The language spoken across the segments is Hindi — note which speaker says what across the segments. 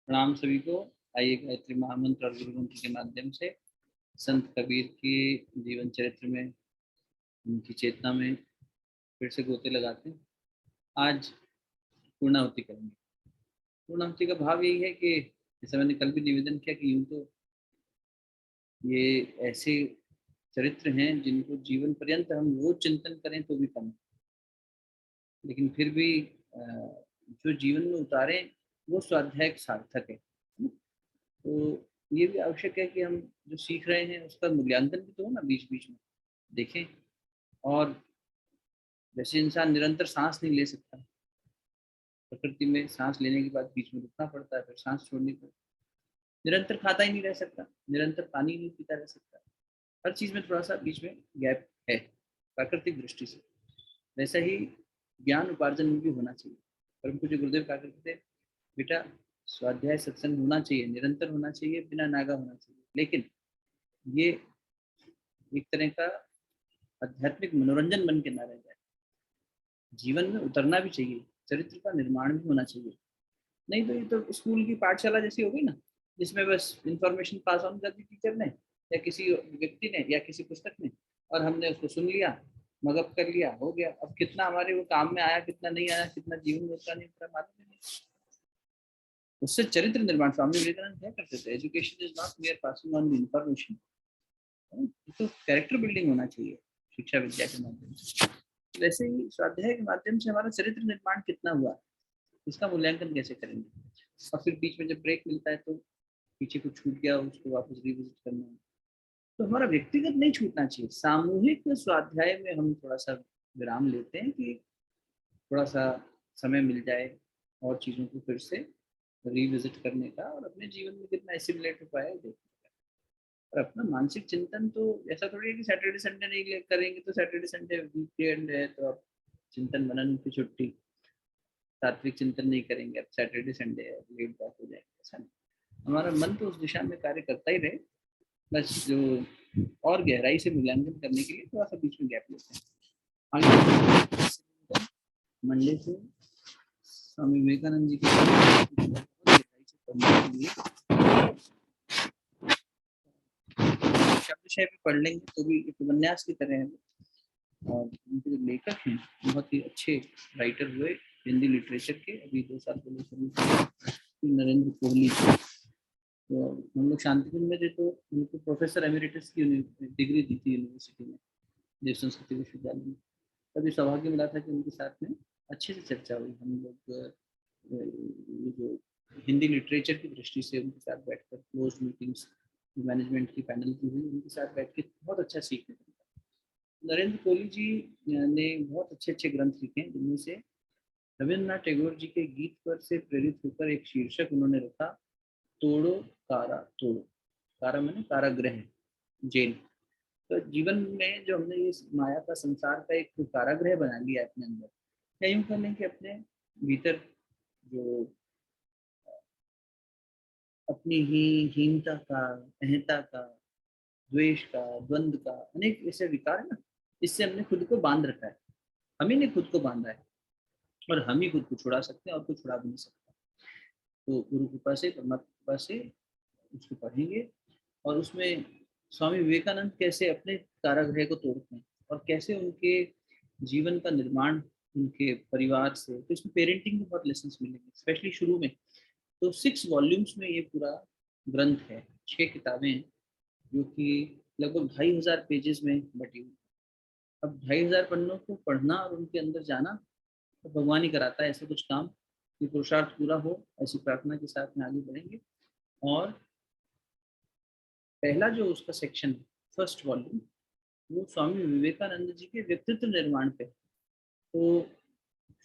Speaker 1: प्रणाम सभी को। आइए गायत्री महामंत्र और गुरु मंत्र के माध्यम से संत कबीर के जीवन चरित्र में, उनकी चेतना में फिर से गोते लगाते हैं। आज पूर्णाहुति करेंगे। पूर्णाहुति का भाव यही है कि जैसे मैंने कल भी निवेदन किया कि यूं तो ये ऐसे चरित्र हैं जिनको जीवन पर्यंत हम रोज चिंतन करें तो भी कम, लेकिन फिर भी जो जीवन में उतारे वो स्वाध्याय सार्थक है। तो ये भी आवश्यक है कि हम जो सीख रहे हैं उसका मूल्यांकन भी तो हो ना, बीच बीच में देखें। और जैसे इंसान निरंतर सांस नहीं ले सकता, प्रकृति में सांस लेने के बाद बीच में रुकना पड़ता है, फिर सांस छोड़नी पड़ती है। निरंतर खाता ही नहीं रह सकता, निरंतर पानी नहीं पीता रह सकता, हर चीज में थोड़ा सा बीच में गैप है प्राकृतिक दृष्टि से। वैसा ही ज्ञान उपार्जन में भी होना चाहिए। परम पूज्य गुरुदेव कहा करते थे, बेटा स्वाध्याय सत्संग होना चाहिए, निरंतर होना चाहिए, बिना नागा होना चाहिए, लेकिन ये एक तरह का आध्यात्मिक मनोरंजन बन के ना रह जाए। जीवन में उतरना भी चाहिए, चरित्र का निर्माण भी होना चाहिए। नहीं तो ये तो स्कूल की पाठशाला जैसी हो गई ना, जिसमें बस इंफॉर्मेशन पास ऑन कर दी टीचर ने या किसी व्यक्ति ने या किसी पुस्तक ने, और हमने उसको सुन लिया, मगअप कर लिया, हो गया। अब कितना हमारे वो काम में आया, कितना नहीं आया, कितना जीवन में उतरा नहीं उतरा, मालूम ही नहीं। उससे चरित्र निर्माण, स्वामी विवेकानंद क्या करते थे, education is not mayor passing on the information, तो कैरेक्टर बिल्डिंग होना चाहिए शिक्षा विद्या के माध्यम से। वैसे ही स्वाध्याय के माध्यम से हमारा चरित्र निर्माण कितना हुआ, इसका मूल्यांकन कैसे करेंगे। और फिर बीच में जब ब्रेक मिलता है तो पीछे कुछ छूट गया उसको वापस रिविजिट करना है। तो हमारा व्यक्तिगत नहीं छूटना चाहिए, सामूहिक स्वाध्याय में हम थोड़ा सा विराम लेते हैं कि थोड़ा सा समय मिल जाए और चीज़ों को फिर से रिविजिट करने का, और अपने जीवन में कितना एसिमुलेट हो पाया देखने का। और अपना मानसिक चिंतन तो ऐसा थोड़ी है कि सैटरडे संडे नहीं करेंगे तो सैटरडे संडे वीकेंड है तो अब चिंतन मनन की छुट्टी, तात्विक चिंतन नहीं करेंगे, अब सैटरडे संडे है लेट बैक हो जाएंगे, ऐसा नहीं। हमारा मन तो उस दिशा में कार्य करता ही रहे, बस जो और गहराई से मूल्यांकन करने के लिए थोड़ा सा बीच में गैप लेते हैं। आगे मंडे से स्वामी विवेकानंद जी के गहराई से पढ़ने के लिए शब्द भी पढ़ लेंगे तो भी एक उपन्यास की तरह है। और उनके जो लेखक हैं बहुत ही अच्छे राइटर हुए हिंदी लिटरेचर के, अभी 2 साल पहले शुरू नरेंद्र कोहली। तो हम लोग शांतिकुंज में थे तो उनको प्रोफेसर एमिरेटस की डिग्री दी थी यूनिवर्सिटी में, देव संस्कृति विश्वविद्यालय में। तभी सौभाग्य मिला था कि उनके साथ में अच्छे से चर्चा हुई। हम लोग जो हिंदी लिटरेचर की दृष्टि से उनके साथ बैठकर क्लोज मीटिंग्स मैनेजमेंट की पैनल की हुई, उनके साथ बैठ के बहुत अच्छा सीखने को मिला। नरेंद्र कोहली जी ने बहुत अच्छे अच्छे ग्रंथ लिखे हैं, जिनमें से रविन्द्रनाथ टैगोर जी के गीत पर से प्रेरित होकर एक शीर्षक उन्होंने रखा, तोड़ो कारा तोड़ो। कारा मैंने कारागृह, जेल। तो जीवन में जो हमने इस माया का संसार का एक कारागृह बना लिया अपने अंदर, या यूं कर लें कि अपने भीतर जो अपनी ही हीनता का, अहंता का, द्वेष का, द्वंद का, अनेक ऐसे विकार है ना, इससे हमने खुद को बांध रखा है। हम ही ने खुद को बांधा है, और हम ही खुद को छुड़ा सकते हैं, और कोई छुड़ा भी नहीं सकता। तो गुरु कृपा से, परमात्मा कृपा से उसको पढ़ेंगे, और उसमें स्वामी विवेकानंद कैसे अपने कारागृह को तोड़ते हैं और कैसे उनके जीवन का निर्माण उनके परिवार से, तो इसमें पेरेंटिंग के बहुत लेसन मिलेंगे, स्पेशली शुरू में। तो 6 वॉल्यूम्स में ये पूरा ग्रंथ है, 6 किताबें हैं, जो कि लगभग 2500 पेजेस में बटी हुई। अब 2500 पन्नों को पढ़ना और उनके अंदर जाना तो भगवान ही कराता है ऐसा कुछ काम, कि पुरुषार्थ पूरा हो, ऐसी प्रार्थना के साथ में आगे बढ़ेंगे। और पहला जो उसका सेक्शन है, फर्स्ट वॉल्यूम, वो स्वामी विवेकानंद जी के व्यक्तित्व निर्माण पे। तो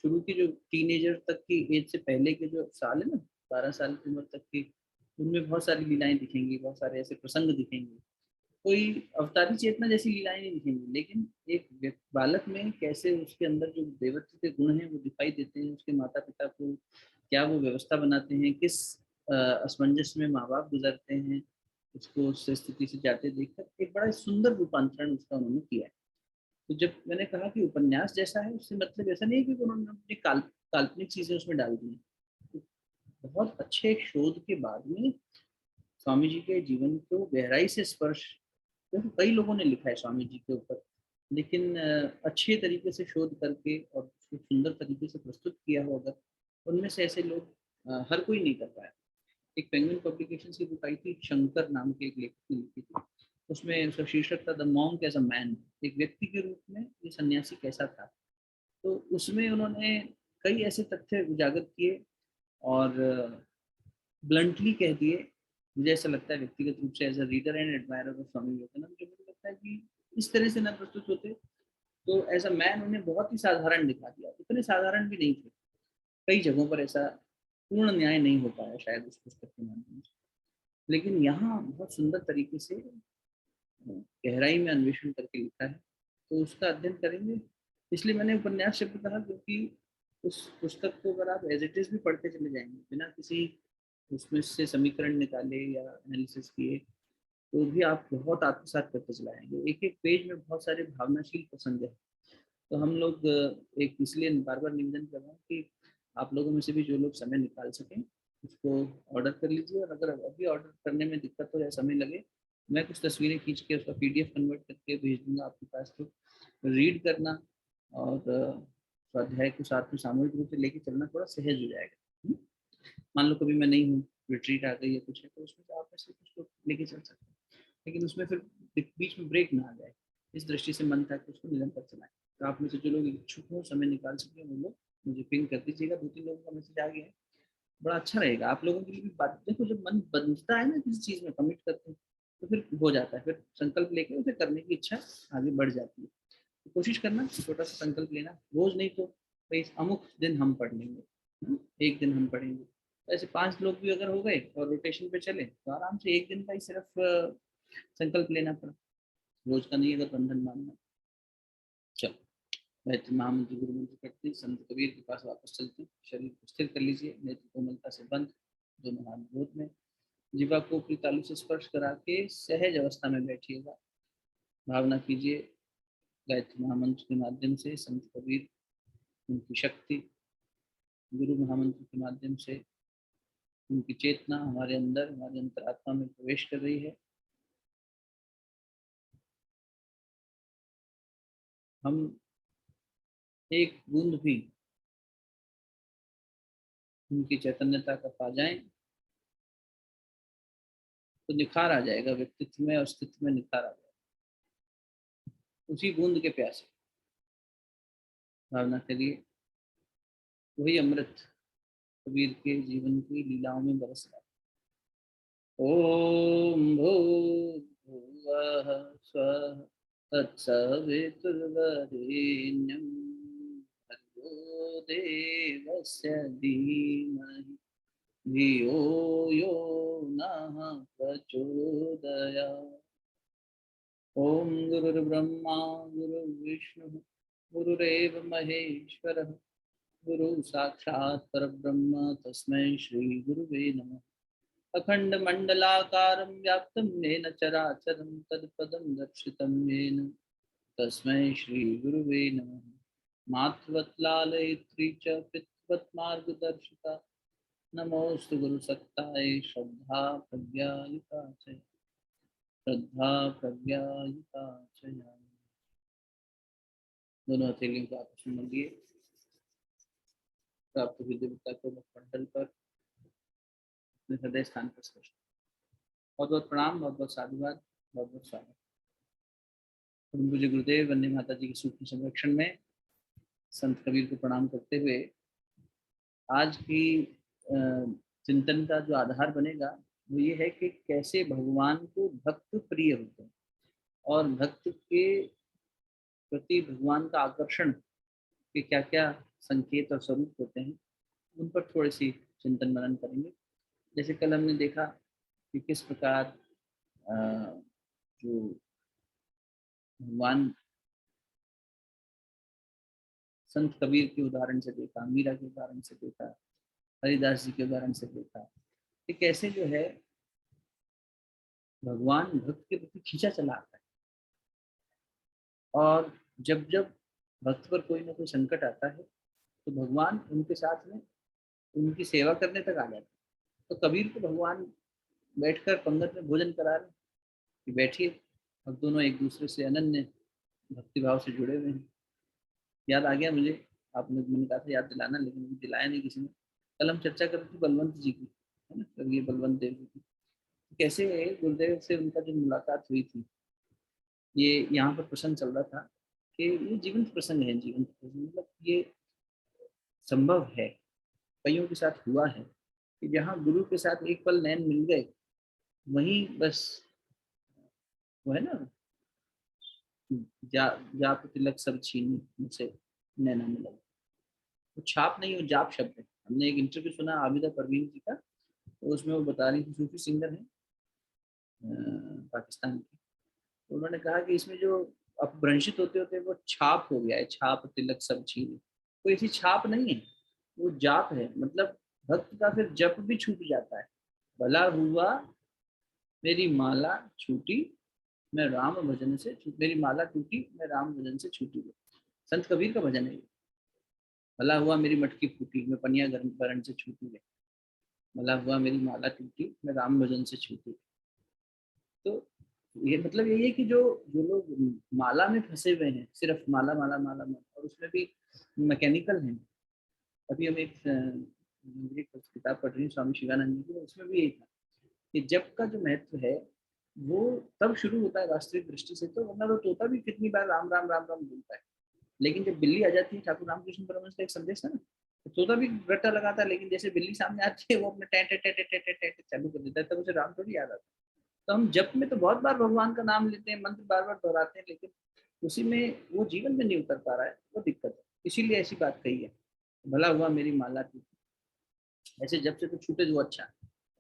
Speaker 1: शुरू की जो टीनेजर तक की एज से पहले के जो साल है ना, 12 साल की उम्र तक की, उनमें बहुत सारी लीलाएं दिखेंगी, बहुत सारे ऐसे प्रसंग दिखेंगे। कोई अवतारी चेतना जैसी लीलाएं नहीं दिखेंगी, लेकिन एक बालक में कैसे उसके अंदर जो देवत्व के गुण हैं वो दिखाई देते हैं। उसके माता पिता को क्या वो व्यवस्था बनाते हैं, किस असमंजस में माँ बाप गुजरते हैं, उसको उस स्थिति से जाते देखकर एक बड़ा सुंदर रूपांतरण उसका उन्होंने किया है। तो जब मैंने कहा कि उपन्यास जैसा है, उससे मतलब ऐसा नहीं है कि उन्होंने अपनी काल्पनिक चीजें उसमें डाल दी हैं। बहुत अच्छे शोध के बाद में स्वामी जी के जीवन को गहराई से स्पर्श, क्योंकि कई लोगों ने लिखा है स्वामी जी के ऊपर, लेकिन अच्छे तरीके से शोध करके और उसको सुंदर तरीके से प्रस्तुत किया हो अगर, उनमें से ऐसे लोग हर कोई नहीं कर पाया। एक पेंगुइन पब्लिकेशन की बुक आई थी, शंकर नाम के एक लेखक ने लिखी थी, उसमें उसका शीर्षक था the monk as a man, एक व्यक्ति के रूप में ये सन्यासी कैसा था। तो उसमें उन्होंने कई ऐसे तथ्य उजागर किए और ब्लंटली कह दिए। मुझे ऐसा लगता है व्यक्तिगत रूप से as a reader and admirer of Swami Vivekananda, मुझे लगता है कि इस तरह से न प्रस्तुत होते तो एज अ मैन उन्हें बहुत ही साधारण दिखा दिया, इतने साधारण भी नहीं थे। कई जगहों पर ऐसा पूर्ण न्याय नहीं हो पाया शायद उस पुस्तक के माध्यम से, लेकिन यहाँ बहुत सुंदर तरीके से गहराई में अन्वेषण करके लिखा है, तो उसका अध्ययन करेंगे। इसलिए मैंने उपन्यास शब्द कहा, क्योंकि उस पुस्तक को अगर आप एज इट इज भी पढ़ते चले जाएंगे बिना किसी उसमें से समीकरण निकाले या एनालिसिस किए, तो भी आप बहुत आत्मसात करते चले जाएंगे। एक एक पेज में बहुत सारे भावनाशील प्रसंग है। तो हम लोग एक इसलिए बार बार निवेदन कर रहा हूँ कि आप लोगों में से भी जो लोग समय निकाल सकें उसको ऑर्डर कर लीजिए, और अगर अभी ऑर्डर करने में दिक्कत हो या समय लगे, मैं कुछ तस्वीरें खींच के उसका पीडीएफ कन्वर्ट करके भेज दूंगा आपके पास। तो रीड करना और स्वाध्याय को साथ में सामूहिक रूप से लेके चलना थोड़ा सहज हो जाएगा। मान लो कभी मैं नहीं हूँ, रिट्रीट आ गई है कुछ है, तो उसमें से आप में से कुछ लोग लेके चल सकते हैं, लेकिन उसमें फिर बीच में ब्रेक ना आ जाए, इस दृष्टि से मन था कि उसको निरंतर चलाएं। तो आप में से जो लोग इच्छुक हो, समय निकाल सके, वो लोग मुझे पिंग कर दीजिएगा। 2-3 लोगों का मैसेज आ गया है, बड़ा अच्छा रहेगा आप लोगों के लिए भी। बात देखो, जब मन बनता है ना किसी चीज़ में, कमिट करते हैं, तो फिर हो जाता है, फिर संकल्प लेके उसे करने की इच्छा आगे बढ़ जाती है। तो कोशिश करना, छोटा सा संकल्प लेना, रोज नहीं तो भाई अमुक दिन हम पढ़ लेंगे, एक दिन हम पढ़ेंगे। ऐसे 5 लोग भी अगर हो गए और रोटेशन पे चले, तो आराम से एक दिन का ही सिर्फ संकल्प लेना पड़ा, रोज का नहीं अगर बंधन मानना। चलो, गायत्री महामंत्र गुरु मंत्र करते हैं, संत कबीर के पास वापस चलते हैं। शरीर को स्थिर कर लीजिए, नेत्र कोमलता से बंद, दोनों हाथ गोद में, जीवा को ऊपरी तालू से स्पर्श करा के सहज अवस्था में बैठिएगा। भावना कीजिए गायत्री महामंत्र के माध्यम से संत कबीर, उनकी शक्ति, गुरु महामंत्र के माध्यम से उनकी चेतना हमारे अंदर, हमारे अंतरात्मा में प्रवेश कर रही है। हम एक बूंद भी उनकी चैतन्यता का पा जाएं तो निखार आ जाएगा व्यक्तित्व में, और अस्तित्व में निखार आ जाएगा। उसी बूंद के प्यासे भावना करिए, वही अमृत कबीर के जीवन की लीलाओं में बरस रहा है। ओम भूर्भुवः स्वः तत्सवितुर्वरेण्यं भर्गो देवस्य धीमहि धियो यो नः प्रचोदयात्। ओम गुरुर्ब्रह्मा गुरुर्विष्णु गुरुरेव महेश्वरः, गुरु साक्षात् परब्रह्म तस्मै श्री गुरुवे नमः। अखण्डमण्डलाकारं व्याप्तं येन चराचरं तत्पदं दर्शितं येन तस्मै श्रीगुरुवे नमः। मातृवत् लालयित्री च पितृवत् मार्गदर्शिता, नमोऽस्तु गुरुसत्ताय श्रद्धा प्रज्ञायुता च, श्रद्धा प्रज्ञायुता च। दोनों हथेलियों को आपस में मलिए, प्राप्त हुई दिव्यता को मुखमंडल पर अपने हृदय स्थान पर स्पर्श। बहुत बहुत प्रणाम, बहुत बहुत साधुवाद, बहुत बहुत स्वागत। मुझे गुरुदेव वंदे माता जी के सूक्ष्म संरक्षण में संत कबीर को प्रणाम करते हुए, आज की चिंतन का जो आधार बनेगा वो ये है कि कैसे भगवान को भक्त प्रिय होते हैं, और भक्त के प्रति भगवान का आकर्षण के क्या क्या संकेत और स्वरूप होते हैं, उन पर थोड़ी सी चिंतन मनन करेंगे। जैसे कल हमने देखा कि किस प्रकार जो भगवान संत कबीर के उदाहरण से देखा, मीरा के उदाहरण से देखा, हरिदास जी के उदाहरण से देखा कि कैसे जो है भगवान भक्त के प्रति खींचा चला आता है, और जब जब भक्त पर कोई ना कोई संकट आता है तो भगवान उनके साथ में उनकी सेवा करने तक आ जाते हैं। तो कबीर को भगवान बैठकर पंगत में भोजन करा रहे कि बैठिए। अब दोनों एक दूसरे से अनन्य भक्ति भाव से जुड़े हुए हैं। याद आ गया मुझे, आपने मैंने कहा था याद दिलाना, लेकिन मुझे दिलाया नहीं किसी ने। कल हम चर्चा कर रहे थे बलवंत जी की, है ना, कभी बलवंत देव जी की, कैसे गुरुदेव से उनका जो मुलाकात हुई थी, ये यहाँ पर प्रसंग चल रहा था कि ये जीवंत प्रसंग है। जीवंत प्रसंग मतलब ये संभव है, कईयों के साथ हुआ है कि जहाँ गुरु के साथ एक पल नैन मिल गए, वहीं बस वो है ना, जा जाप तिलक सब छीनी मुझसे नैना मिला। वो छाप नहीं, वो जाप शब्द है। हमने एक इंटरव्यू सुना आबिदा परवीन जी का, तो उसमें वो बता रही थी, सूफी सिंगर है पाकिस्तान की। तो उन्होंने कहा कि इसमें जो अपभ्रंशित होते होते वो छाप हो गया है, छाप तिलक सब छीनी। कोई ऐसी छाप नहीं है, वो जाप है। मतलब भक्त का फिर जप भी छूट जाता है। भला हुआ मेरी माला छूटी, मैं राम भजन से मेरी माला टूटी, मैं राम भजन से छूटी। संत कबीर का भजन है ये। भला हुआ मेरी मटकी फूटी, मैं पनिया भरण से छूटी गई। भला हुआ मेरी माला टूटी, मैं राम भजन से छूटी। तो ये मतलब यही है कि जो जो लोग माला में फंसे हुए हैं, सिर्फ माला माला माला माला, और उसमें भी मैकेनिकल हैं। अभी हम एक किताब पढ़ रही हूँ स्वामी शिवानंद जी की, उसमें भी यही था कि जप का जो महत्व है वो तब शुरू होता है वास्तविक दृष्टि से। तो वरना तो तोता भी कितनी बार राम राम राम राम बोलता है, लेकिन जब बिल्ली आ जाती है, ठाकुर रामकृष्ण परमहंस का एक संदेश है ना, तो तोता भी रट्टा लगाता है, लेकिन जैसे बिल्ली सामने आती है वो अपने टे टे टे टे टे टे टे चालू कर देता है, तब उसे राम थोड़ी याद आता है। तो हम जप में तो बहुत बार भगवान का नाम लेते हैं, मंत्र बार बार दोहराते हैं, लेकिन उसी में वो जीवन में नहीं उतर पा रहा है, वो दिक्कत है। इसीलिए ऐसी बात कही है, भला हुआ मेरी माला की। ऐसे जब से तो छूटे जो अच्छा,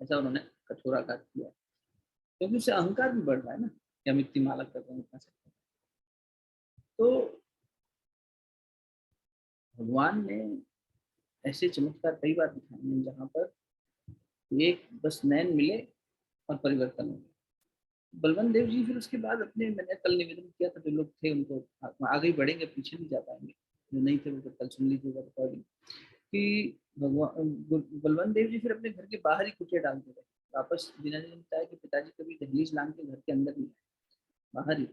Speaker 1: ऐसा उन्होंने कठोराघात किया, क्योंकि उससे अहंकार भी बढ़ रहा है ना कि हम इतनी माला कर रहे हैं, इतना सकते हैं। तो भगवान ने ऐसे चमत्कार कई बार दिखाए हैं जहाँ पर एक बस नैन मिले और परिवर्तन हो गया। बलवंत देव जी फिर उसके बाद अपने, मैंने कल निवेदन किया था, जो लोग थे उनको आगे ही बढ़ेंगे, पीछे नहीं जा पाएंगे, जो नहीं थे वो कल सुन लीजिएगा रिकॉर्डिंग, कि भगवान बलवंत देव जी फिर अपने घर के बाहर ही कुटिया डालते रहे। वापस बिना ने बताया कि पिताजी कभी दहलीज लांग के घर के अंदर नहीं आए, बाहर ही।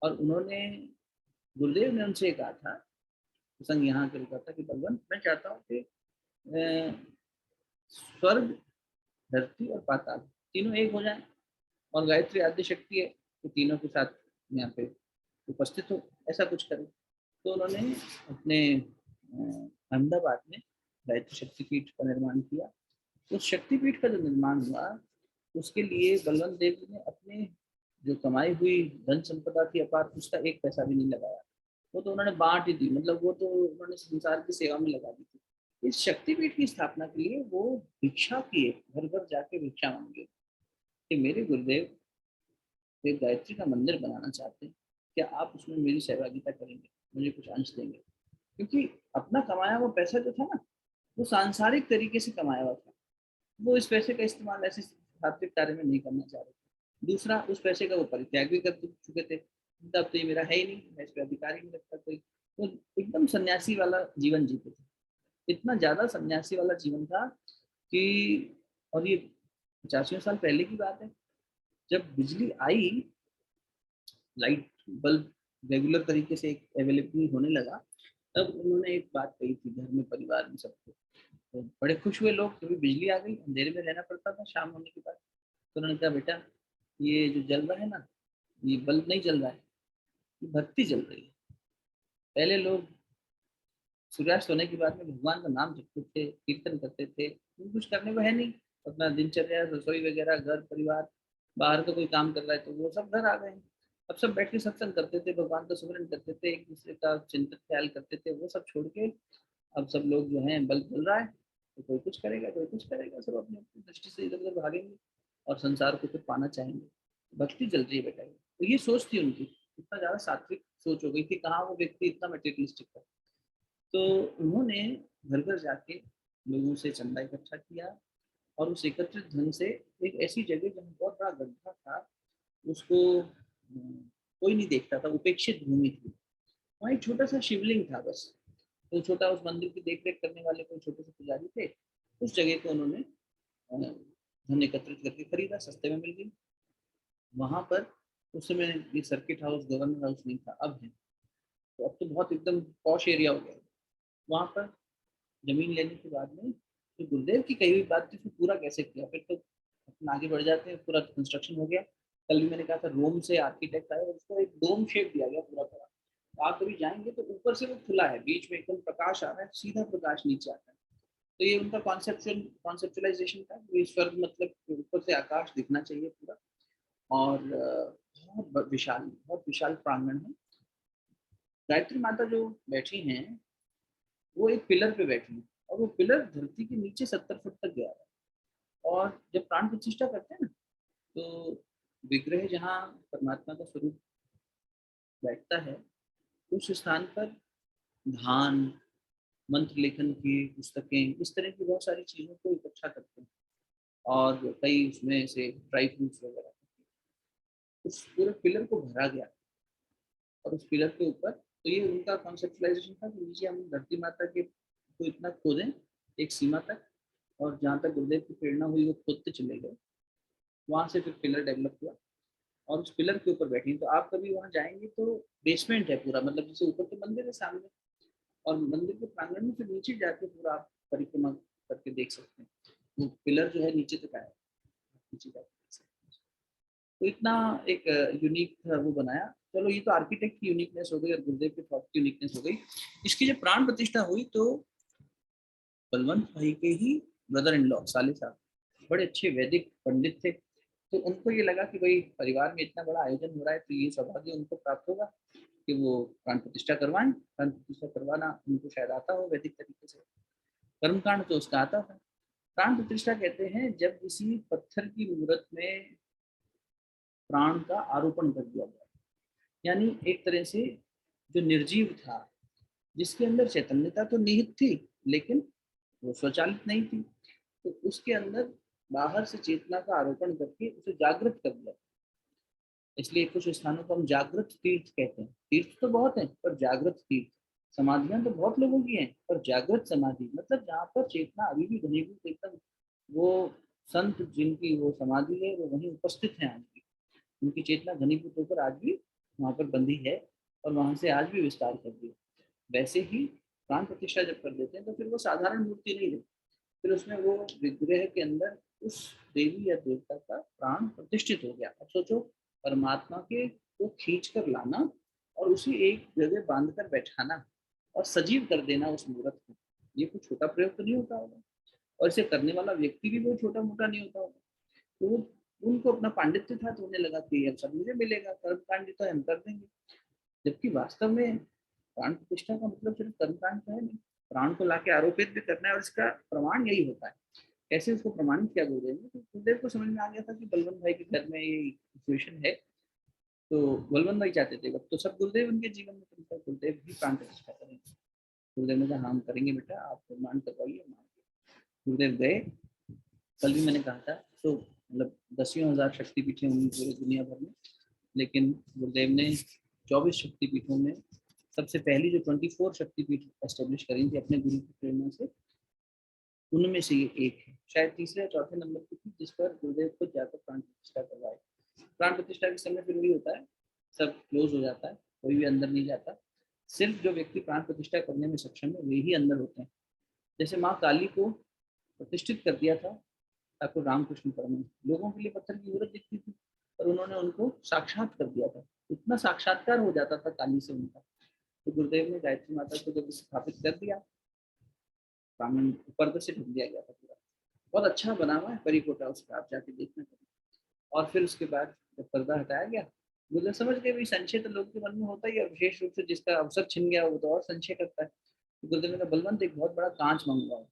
Speaker 1: और उन्होंने, गुरुदेव ने उनसे कहा था, प्रसंग यहाँ के रुका था कि बलवंत, मैं चाहता हूँ कि स्वर्ग, धरती और पाताल तीनों एक हो जाए, और गायत्री आद्य शक्ति है तो तीनों के साथ यहाँ पे उपस्थित हो, ऐसा कुछ करें। तो उन्होंने अपने अहमदाबाद में गायत्री शक्तिपीठ का निर्माण किया। उस शक्तिपीठ का जो निर्माण हुआ, उसके लिए बलवंत देव जी ने अपने जो कमाई हुई धन संपदा थी अपार, उसका एक पैसा भी नहीं लगाया। वो तो उन्होंने बांट ही दी, मतलब वो तो उन्होंने संसार की सेवा में लगा दी थी। इस शक्तिपीठ की स्थापना के लिए वो भिक्षा किए, घर घर जाके भिक्षा मांगे कि मेरे गुरुदेव एक गायत्री का मंदिर बनाना चाहते हैं, क्या आप उसमें मेरी सहभागिता करेंगे, मुझे कुछ अंश देंगे। क्योंकि अपना कमाया हुआ पैसा जो था ना, वो सांसारिक तरीके से कमाया हुआ था, वो इस पैसे का इस्तेमाल ऐसे सात्विक कार्य में नहीं करना चाह रहे थे। दूसरा, उस पैसे का वो परित्याग भी कर चुके थे, तब तो ये मेरा है ही नहीं, मैं इस पर अधिकारी नहीं रखता कोई। तो एकदम सन्यासी वाला जीवन जीते थे, इतना ज्यादा सन्यासी वाला जीवन था कि, और ये 50 साल पहले की बात है, जब बिजली आई, लाइट बल्ब रेगुलर तरीके से अवेलेबल होने लगा, तब उन्होंने एक बात कही थी घर में परिवार में सबको। तो बड़े खुश हुए लोग, क्योंकि बिजली आ गई, अंधेरे में रहना पड़ता था शाम होने के बाद। तो उन्होंने कहा बेटा, ये जो जल रहा है ना, ये बल्ब नहीं जल रहा है, ये भक्ति जल रही है। पहले लोग सूर्यास्त होने के बाद में भगवान का नाम जपते थे, कीर्तन करते थे, कुछ करने को है नहीं, अपना दिनचर्या रसोई वगैरह घर परिवार, बाहर का कोई काम कर रहा है तो वो सब घर आ गए हैं। अब सब बैठ के सत्संग करते थे, भगवान का सुमिरन करते थे, एक दूसरे का चिंतन ख्याल करते थे, वो सब छोड़ के अब सब लोग जो हैं, बल्ब जल रहा है तो कोई कुछ करेगा, कोई कुछ करेगा, सब अपनी अपनी दृष्टि से इधर उधर भागेंगे और संसार को कुछ पाना चाहेंगे। भक्ति जल रही है बेटा। तो ये सोच थी उनकी, इतना ज्यादा सात्विक सोच हो गई थी, कहाँ वो व्यक्ति इतना मटेरियलिस्टिक था। तो उन्होंने घर घर जाके लोगों से चंदा इकट्ठा किया, और उस एकत्रित धन से एक ऐसी जगह जहाँ बहुत बड़ा गड्ढा था, उसको कोई नहीं देखता था, उपेक्षित भूमि थी, वहाँ एक छोटा सा शिवलिंग था बस। तो छोटा, उस मंदिर की देख रेख करने वाले कोई छोटे से पुजारी थे, उस जगह को उन्होंने धन एकत्रित करके खरीदा, सस्ते में मिल गई। वहां पर उस समय ये सर्किट हाउस, गवर्नर हाउस नहीं था, अब है। तो अब तो बहुत एकदम पॉश एरिया हो गया। वहां पर जमीन लेने के बाद में तो गुरुदेव की कही हुई बात थी, फिर पूरा कैसे किया, फिर तो अपन आगे बढ़ जाते हैं। पूरा कंस्ट्रक्शन हो गया। कल भी मैंने कहा था, रोम से आर्किटेक्ट आए और उसको एक डोम शेप दिया गया पूरा पूरा। तो आप कभी जाएंगे तो ऊपर से वो खुला है, बीच में एकदम प्रकाश आ रहा है, सीधा प्रकाश नीचे आता है। तो ये उनका कॉन्सेप्चुअलाइजेशन था। ये स्वर्ग मतलब ऊपर से आकाश दिखना चाहिए पूरा। और बहुत विशाल प्रांगण है। गायत्री माता जो बैठी हैं, वो एक पिलर पे बैठी है, और वो पिलर धरती के नीचे 70 फुट तक गया है। और जब प्राण प्रतिष्ठा करते हैं ना, तो विग्रह जहाँ परमात्मा का स्वरूप बैठता है, उस स्थान पर धान, मंत्र लेखन की पुस्तकें, इस तरह की बहुत सारी चीजों को इकट्ठा करते हैं। और कई उसमें से ड्राई फ्रूट्स वगैरह उस पूरे पिलर को भरा गया। और उस पिलर के ऊपर, तो ये उनका कॉन्सेप्चुलाइजेशन था कि नीचे हम धरती माता के को इतना खोदें एक सीमा तक, और जहाँ तक गुरुदेव की प्रेरणा हुई वो खोदते चले गए। वहां से फिर पिलर डेवलप हुआ, और उस पिलर के ऊपर बैठी। तो आप कभी वहां जाएंगे तो बेसमेंट है पूरा, मतलब जैसे ऊपर तो मंदिर है सामने, और मंदिर के प्रांगण में फिर नीचे जाके पूरा आप परिक्रमा करके देख सकते हैं। वो पिलर जो है नीचे तक आया, नीचे जाके देख सकते हैं। तो इतना एक यूनिक वो बनाया। चलो, ये तो आर्किटेक्ट की यूनिकनेस हो गई और गुरुदेव के थॉट की यूनिकनेस हो गई। इसकी जब प्राण प्रतिष्ठा हुई तो बलवंत भाई के ही ब्रदर इन लॉ, साले साहब, बड़े अच्छे वैदिक पंडित थे। तो उनको ये लगा कि भाई परिवार में इतना बड़ा आयोजन हो रहा है, तो ये सौभाग्य उनको प्राप्त होगा कि वो प्राण प्रतिष्ठा करवाएं। प्राण प्रतिष्ठा करवाना उनको शायद आता हो वैदिक तरीके से, कर्मकांड तो उसका आता था। प्राण प्रतिष्ठा कहते हैं जब किसी पत्थर की मूर्त में प्राण का आरोपण कर दिया गया, यानी एक तरह से जो निर्जीव था, जिसके अंदर चैतन्यता तो निहित थी, लेकिन वो स्वचालित नहीं थी, तो उसके अंदर बाहर से चेतना का आरोपण करके उसे जागृत कर दिया। इसलिए कुछ स्थानों को हम जागृत तीर्थ कहते हैं। तीर्थ तो बहुत है, पर जागृत तीर्थ, समाधियां तो बहुत लोगों की हैं, पर जागृत समाधि मतलब जहाँ पर चेतना अभी भी घनीभूत एकदम, वो संत जिनकी वो समाधि है वो वहीं उपस्थित है आज भी। उनकी चेतना घनीभूत होकर आज भी वहां पर बंधी है, और वहां से आज भी विस्तार कर दिया। वैसे ही प्राण प्रतिष्ठा जब कर देते हैं तो फिर वो साधारण मूर्ति नहीं रहती, फिर उसमें वो विग्रह के अंदर उस देवी या देवता का प्राण प्रतिष्ठित हो गया। अब सोचो, परमात्मा के को खींच कर लाना और उसी एक जगह बांध कर बैठाना और सजीव कर देना उस मूर्त को, ये कोई छोटा प्रयोग तो नहीं होता होगा। और इसे करने वाला व्यक्ति भी कोई छोटा मोटा नहीं होता होगा। तो उनको अपना पांडित्य था, तो उन्हें लगा कि अब सब मुझे मिलेगा, कर्म कांड तो हम कर देंगे। जबकि वास्तव में प्राण प्रतिष्ठा का मतलब सिर्फ कर्मकांड का है नहीं, प्राण को लाके आरोपित भी करना है, और इसका प्रमाण यही होता है। कैसे उसको प्रमाणित किया गुरुदेव ने, तो गुरुदेव को समझ में आ गया था कि बलवंत भाई के घर में ये सिचुएशन है। तो बलवंत भाई चाहते थे, तो सब गुरुदेव उनके जीवन में चलता, गुरुदेव भी प्राण प्रतिष्ठा करेंगे। गुरुदेव ने कहा हाँ, हम करेंगे बेटा, आप प्रमाण करवाइए। गुरुदेव गए। कल भी मैंने कहा था, तो मतलब 10,000 शक्तिपीठें होंगी पूरी दुनिया भर में, लेकिन गुरुदेव ने 24 शक्तिपीठों में सबसे पहली जो 24 शक्तिपीठ एस्टेब्लिश करी थी अपने गुरु की प्रेरणा से, उनमें से ये एक है। शायद तीसरे या चौथे नंबर की थी, जिस पर गुरुदेव खुद जाकर प्राण प्रतिष्ठा करवाए। प्राण प्रतिष्ठा के समय फिर वही होता है, सब क्लोज हो जाता है, कोई भी अंदर नहीं जाता। सिर्फ जो व्यक्ति प्राण प्रतिष्ठा करने में सक्षम है वे ही अंदर होते हैं। जैसे माँ काली को प्रतिष्ठित कर दिया था ठाकुर रामकृष्ण परमहंस, लोगों के लिए पत्थर की जरूरत दिखती थी, पर उन्होंने उनको साक्षात कर दिया था। इतना साक्षात्कार हो जाता था काली से उनका। तो गुरुदेव ने गायत्री माता को जब स्थापित कर दिया, ब्राह्मण पर्दे से ढक दिया गया था पूरा। बहुत अच्छा बना हुआ है परिकोटा, उसका आप जाके देखना करें। और फिर उसके बाद जब पर्दा हटाया गया, गुरुदेव समझ गए भाई संशय तो लोग के मन में होता ही है, विशेष रूप से जिसका अवसर छिन गया वो तो और संशय करता है। तो गुरुदेव ने कहा बलवंत एक बहुत बड़ा कांच मंगवाओ।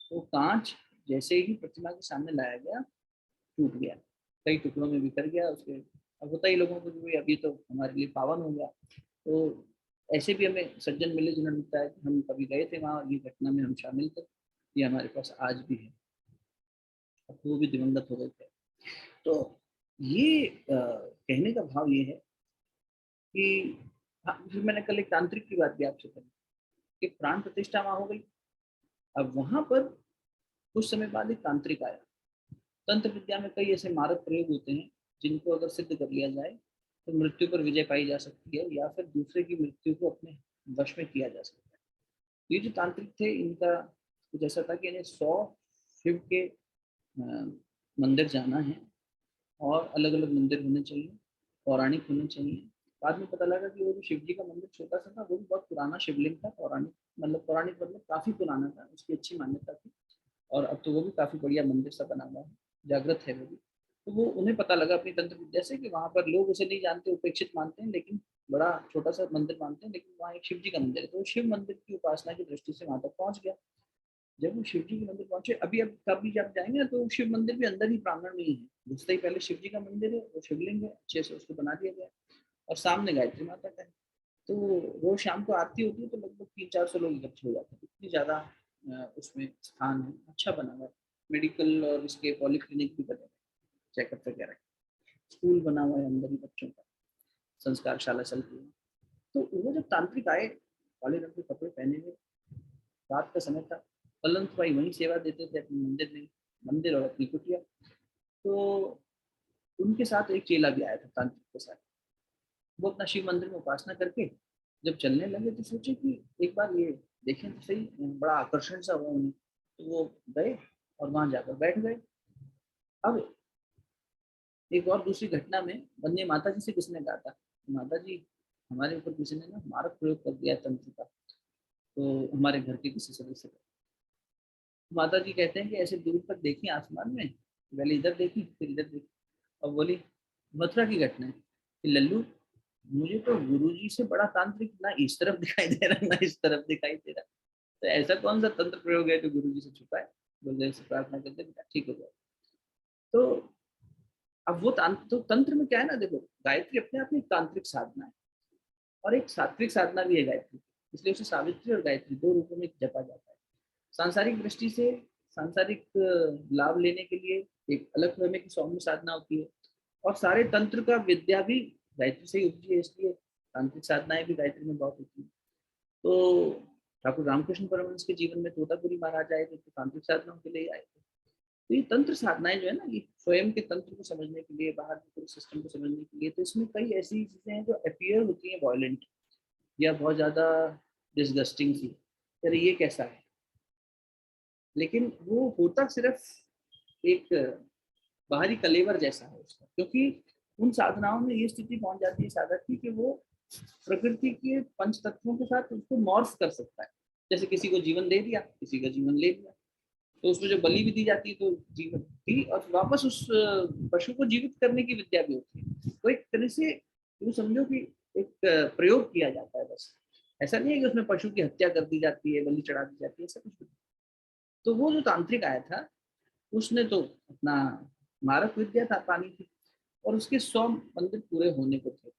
Speaker 1: तो कांच जैसे ही प्रतिमा के सामने लाया गया, टूट गया, कई टुकड़ों में बिखर गया उसके। अब होता ही लोगों को कि भाई अभी तो हमारे लिए पावन हो गया। तो ऐसे भी हमें सज्जन मिले जिन्होंने बताया कि हम कभी गए थे वहाँ, ये घटना में हम शामिल थे, ये हमारे पास आज भी है। अब वो भी दिवंगत हो गए थे। तो ये कहने का भाव ये है कि हाँ, फिर मैंने कल एक तांत्रिक की बात भी आपसे करी कि प्राण प्रतिष्ठा वहाँ हो गई। अब वहां पर कुछ समय बाद एक तांत्रिक आया, तंत्र विद्या में कई ऐसे मारक प्रयोग होते हैं जिनको अगर सिद्ध कर लिया जाए तो मृत्यु पर विजय पाई जा सकती है या फिर दूसरे की मृत्यु को अपने वश में किया जा सकता है। ये जो तांत्रिक थे इनका कुछ ऐसा था कि इन्हें 100 शिव के मंदिर जाना है और अलग अलग मंदिर होने चाहिए, पौराणिक होने चाहिए। बाद में पता लगा कि वो जो शिव जी का मंदिर छोटा सा था वो भी बहुत पुराना शिवलिंग था, पौराणिक मतलब काफी पुराना था, उसकी अच्छी मान्यता थी। और अब तो वो भी काफी बढ़िया मंदिर सा बना हुआ है, जागृत है वो भी। तो वो उन्हें पता लगा अपनी तंत्र विद्या से कि वहां पर लोग उसे नहीं जानते, उपेक्षित मानते हैं, लेकिन बड़ा छोटा सा मंदिर मानते हैं, लेकिन वहाँ एक शिव जी का मंदिर है। तो वो शिव मंदिर की उपासना की दृष्टि से वहां तक पहुंच गया। जब वो शिव जी के मंदिर पहुंचे, अभी अब कभी जब जाएंगे ना तो शिव मंदिर भी अंदर ही प्रांगण में ही है, घुसते ही पहले शिव जी का मंदिर है, वो शिवलिंग है, अच्छे से उसको बना दिया गया और सामने गायत्री माता का है। तो रोज शाम को आरती होती है तो लगभग 300-400 लोग इकट्ठे हो जाते हैं, इतनी ज्यादा उसमें स्थान है, अच्छा बना हुआ है। मेडिकल और इसके पॉलीक्लिनिक भी बने हुए, चेकअप वगैरह, स्कूल बना हुआ है अंदर ही बच्चों का, संस्कारशाला चलती है। तो वो जब तांत्रिक आए, काले रंग के कपड़े पहने हुए, रात का समय था, कलंत भाई वहीं सेवा देते थे अपने मंदिर में, मंदिर और अपनी कुटिया। तो उनके साथ एक चेला भी आया था तांत्रिक के साथ। वो अपना शिव मंदिर में उपासना करके जब चलने लगे तो सोचे कि एक बार ये देखें तो सही, बड़ा आकर्षण सा हुआ उन्हें। तो वो गए और वहां जाकर बैठ गए। अब एक और दूसरी घटना में बंदे माता जी से किसने कहा था, माता जी हमारे ऊपर किसी ने ना मारक प्रयोग कर दिया तंत्र का, तो हमारे घर के किसी सदस्य का। माता जी कहते हैं कि ऐसे दूर तक देखी आसमान में, पहले इधर देखी फिर इधर देखी, और बोली मथुरा की घटना है कि लल्लू मुझे तो गुरुजी से बड़ा तांत्रिक ना इस तरफ दिखाई दे रहा ना इस तरफ दिखाई दे रहा। तो ऐसा कौन सा तंत्र प्रयोग है जो गुरुजी से छुपा है। गुरुदेव से प्रार्थना करते बेटा ठीक हो जाए। तो अब वो तो तंत्र में क्या है ना, देखो गायत्री अपने आप में एक तांत्रिक साधना है और एक सात्विक साधना भी है गायत्री, इसलिए उसे सावित्री और गायत्री दो रूपों में जपा जाता है। सांसारिक दृष्टि से सांसारिक लाभ लेने के लिए एक अलग तरह की सौम्य साधना होती है, और सारे तंत्र का विद्या भी गायत्री से ही उपजी है, इसलिए तांत्रिक साधनाएं भी गायत्री में बहुत होती है। तो ठाकुर रामकृष्ण परमहंस के जीवन में तोतापुरी महाराज आए थे तो तांत्रिक साधनाओं के लिए आए थे। तो ये तंत्र साधनाएं जो है ना, ये स्वयं के तंत्र को समझने के लिए, बाहर के पूरे सिस्टम को समझने के लिए, तो इसमें कई ऐसी चीजें हैं जो अपीयर होती हैं वॉयलेंट या बहुत ज्यादा डिस्गस्टिंग सी, यार ये कैसा है, लेकिन वो होता सिर्फ एक बाहरी कलेवर जैसा है उसका, क्योंकि उन साधनाओं में ये स्थिति पहुंच जाती है साधक की कि वो प्रकृति के पंच तत्वों के साथ उसको मॉर्फ कर सकता है। जैसे किसी को जीवन दे दिया, किसी का जीवन ले लिया, तो उसमें जो बलि भी दी जाती है तो जीवन दी और वापस उस पशु को जीवित करने की विद्या भी होती है। तो एक तरह से यूँ समझो कि एक प्रयोग किया जाता है बस, ऐसा नहीं है कि उसमें पशु की हत्या कर दी जाती है, बलि चढ़ा दी जाती है, ऐसा कुछ नहीं। तो वो जो तांत्रिक आया था उसने तो अपना मारक विद्या था पानी की, और उसके 100 मंदिर पूरे होने को थे।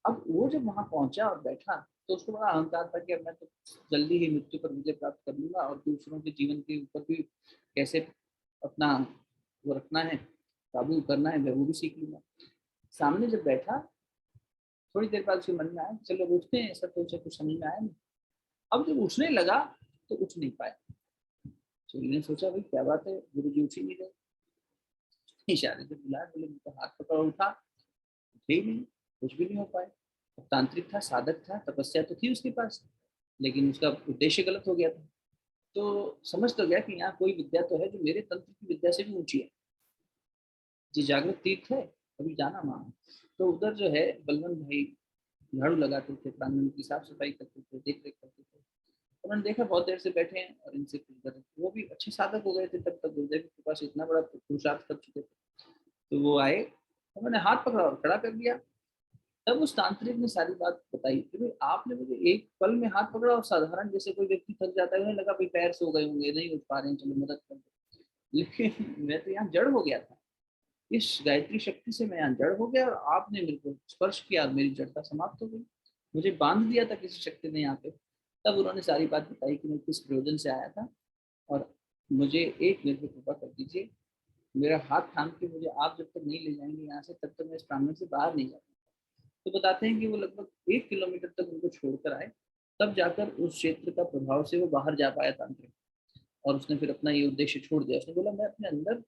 Speaker 1: अब वो जब वहां पहुंचा और बैठा तो उसको बड़ा अहंकार था कि अब मैं तो जल्दी ही मृत्यु पर विजय प्राप्त कर लूंगा और दूसरों के जीवन के ऊपर भी कैसे अपना वो रखना है, काबू करना है, मैं वो भी सीख लूंगा। सामने जब बैठा, थोड़ी देर बाद उसके मन में आया चलो उठते हैं, ऐसा तो उसे कुछ समझ में आया नहीं। अब जब उठने लगा तो उठ नहीं पाया। तो मैंने सोचा भाई क्या बात है, गुरु जी उठ ही नहीं रहे। इशारे से बुलाया, बोले तो हाथ पकड़ उठा, उठे ही नहीं, कुछ भी नहीं हो पाया। अब तांत्रिक था, साधक था, तपस्या तो थी उसके पास, लेकिन उसका उद्देश्य गलत हो गया था। तो समझ तो गया कि यहाँ कोई विद्या तो है जो मेरे तंत्र की विद्या से भी ऊंची है। जी जागृत तीर्थ है, कभी जाना वहाँ। तो उधर जो है बलवंत भाई झाड़ू लगाते थे, प्रांगण की साफ सफाई करते थे, देख रेख करते थे। उन्होंने देखा बहुत देर से बैठे हैं और इनसे कुछ कर, वो भी अच्छे साधक हो गए थे तब तक, गुरुदेव के पास इतना बड़ा पुरुषार्थ कर चुके थे। तो वो आए, उन्होंने हाथ पकड़ा और खड़ा कर दिया। तब उस तांत्रिक ने सारी बात बताई कि भाई आपने मुझे एक पल में हाथ पकड़ा, और साधारण जैसे कोई व्यक्ति थक जाता है उन्हें लगा भाई पैर सो गए होंगे, नहीं उठ पा रहे हैं, चलो मदद कर दो। लेकिन मैं तो यहाँ जड़ हो गया था, इस गायत्री शक्ति से मैं यहाँ जड़ हो गया और आपने मेरे को स्पर्श किया और मेरी जड़ता समाप्त हो गई, मुझे बांध दिया था किसी शक्ति ने यहाँ पे। तब उन्होंने सारी बात बताई कि मैं किस प्रयोजन से आया था, और मुझे एक मेरे को कृपा कर दीजिए, मेरा हाथ थाम के मुझे आप जब तक नहीं ले जाएंगे यहाँ से तब तक मैं इस प्रांगण से बाहर नहीं जाऊंगा। तो बताते हैं कि वो लगभग 1 किलोमीटर तक उनको छोड़कर आए, तब जाकर उस क्षेत्र का प्रभाव से वो बाहर जा पाया तांत्रिक। और उसने फिर अपना ये उद्देश्य छोड़ दिया, उसने बोला मैं अपने अंदर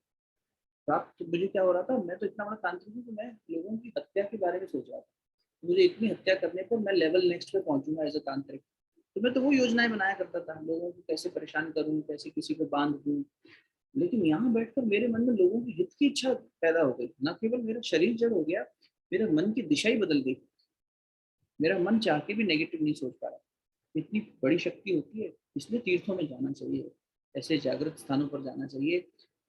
Speaker 1: प्राप्त मुझे क्या हो रहा था, मैं तो इतना बड़ा तांत्रिक हूँ कि मैं लोगों की हत्या के बारे में सोच रहा था। मुझे इतनी हत्या करने पर मैं लेवल नेक्स्ट पे पहुंचूंगा एज अ तांत्रिक। तो मैं तो वो योजनाएं बनाया करता था, लोगों को कैसे परेशान करूं, कैसे किसी को बांध दूं। लेकिन यहाँ बैठकर मेरे मन में लोगों की हित की इच्छा पैदा हो गई। न केवल मेरा शरीर जड़ हो गया, मेरे मन की दिशा ही बदल गई। मेरा मन चाह के भी नेगेटिव नहीं सोच पा रहा। इतनी बड़ी शक्ति होती है, इसलिए तीर्थों में जाना चाहिए, ऐसे जागृत स्थानों पर जाना चाहिए।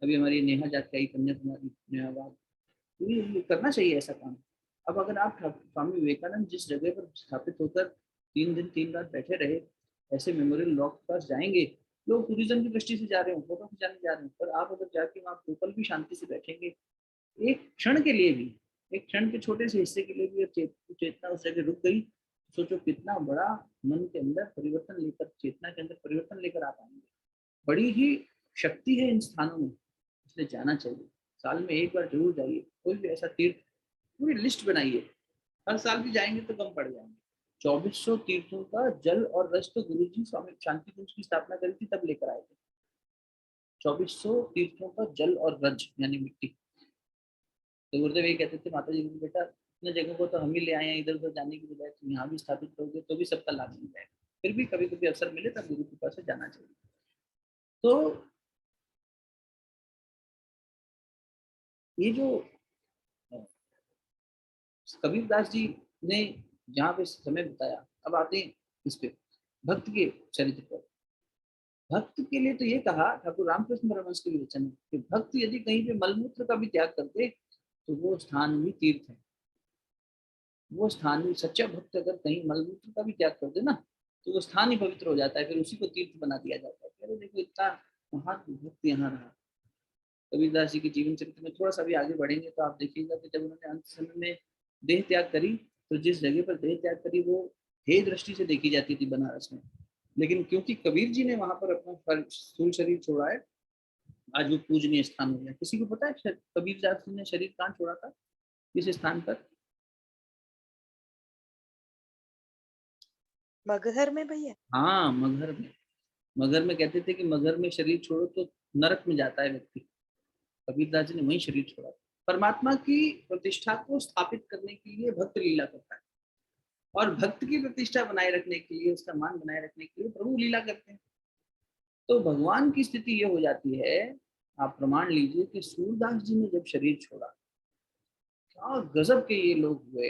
Speaker 1: अभी हमारी नेहा जाके आई कन्याकुमारी, नेहाबाद, तो ये करना चाहिए ऐसा काम। अब अगर आप स्वामी विवेकानंद जिस जगह पर स्थापित होकर 3 दिन 3 रात बैठे रहे, ऐसे मेमोरियल लॉक के पास जाएंगे, लोग टूरिज्म की दृष्टि से जा रहे हो, फोटो खिंचाने जा रहे हैं, पर आप अगर जाके वहाँ लोकल भी शांति से बैठेंगे, एक क्षण के लिए भी, एक क्षण के छोटे से हिस्से के लिए भी चेतना उस जगह रुक गई, सोचो कितना बड़ा मन के अंदर परिवर्तन लेकर, चेतना के अंदर परिवर्तन लेकर आ पाएंगे। बड़ी ही शक्ति है इन स्थानों में, इसलिए जाना चाहिए। साल में एक बार जरूर जाइए, कोई भी ऐसा तीर्थ, पूरी लिस्ट बनाइए। हर साल भी जाएंगे तो कम पड़ जाएंगे। 2400 तीर्थों का जल और रस तो गुरु जी स्वामी शांति कुंज की स्थापना करी थी तब लेकर आए थे। 2400 तीर्थों का जल और रज यानी मिट्टी। तो गुरुदेव ये कहते थे माता जी को, बेटा इतने जगह को तो हम ही ले आए हैं, इधर उधर जाने की बजाय तुम यहाँ भी स्थापित करोगे तो भी सबका लाभ मिल जाएगा। फिर भी कभी कभी अवसर मिले तब गुरु कृपा से जाना चाहिए। तो ये जो कबीरदास जी ने जहाँ पे समय बताया, अब आते हैं इस पे भक्त के चरित्र पर। भक्त के लिए तो ये कहा, ठाकुर रामकृष्ण परमहंस के वचन है कि भक्त यदि कहीं पे मलमूत्र का भी त्याग करते तो वो स्थान भी तीर्थ है। वो स्थान भी, सच्चा भक्त अगर कहीं मलमूत्र का भी त्याग कर दे ना, तो वो स्थान ही पवित्र हो जाता है, फिर उसी को तीर्थ बना दिया जाता है। अरे देखो इतना महान भक्त यहाँ रहा। कबीरदास जी के जीवन चरित्र में थोड़ा सा भी आगे बढ़ेंगे तो आप देखिएगा कि जब उन्होंने अंत समय में देह त्याग करी, तो जिस जगह पर देह त्याग करी वो हे दृष्टि से देखी जाती थी बनारस में। लेकिन क्योंकि कबीर जी ने वहां पर अपना स्थूल शरीर छोड़ा है, आज वो पूजनीय स्थान हो गया। किसी को पता है कबीरदास जी ने शरीर कहाँ छोड़ा था, किस स्थान पर?
Speaker 2: मगहर में भैया?
Speaker 1: हाँ, मगहर में। मगहर में कहते थे कि मगहर में शरीर छोड़ो तो नरक में जाता है व्यक्ति। कबीरदास जी ने वही शरीर छोड़ा। परमात्मा की प्रतिष्ठा को स्थापित करने के लिए भक्त लीला करता है, और भक्त की प्रतिष्ठा बनाए रखने के लिए, उसका मान बनाए रखने के लिए प्रभु लीला करते हैं। तो भगवान की स्थिति ये हो जाती है, आप प्रमाण लीजिए कि सूरदास जी ने जब शरीर छोड़ा, क्या गजब के ये लोग हुए।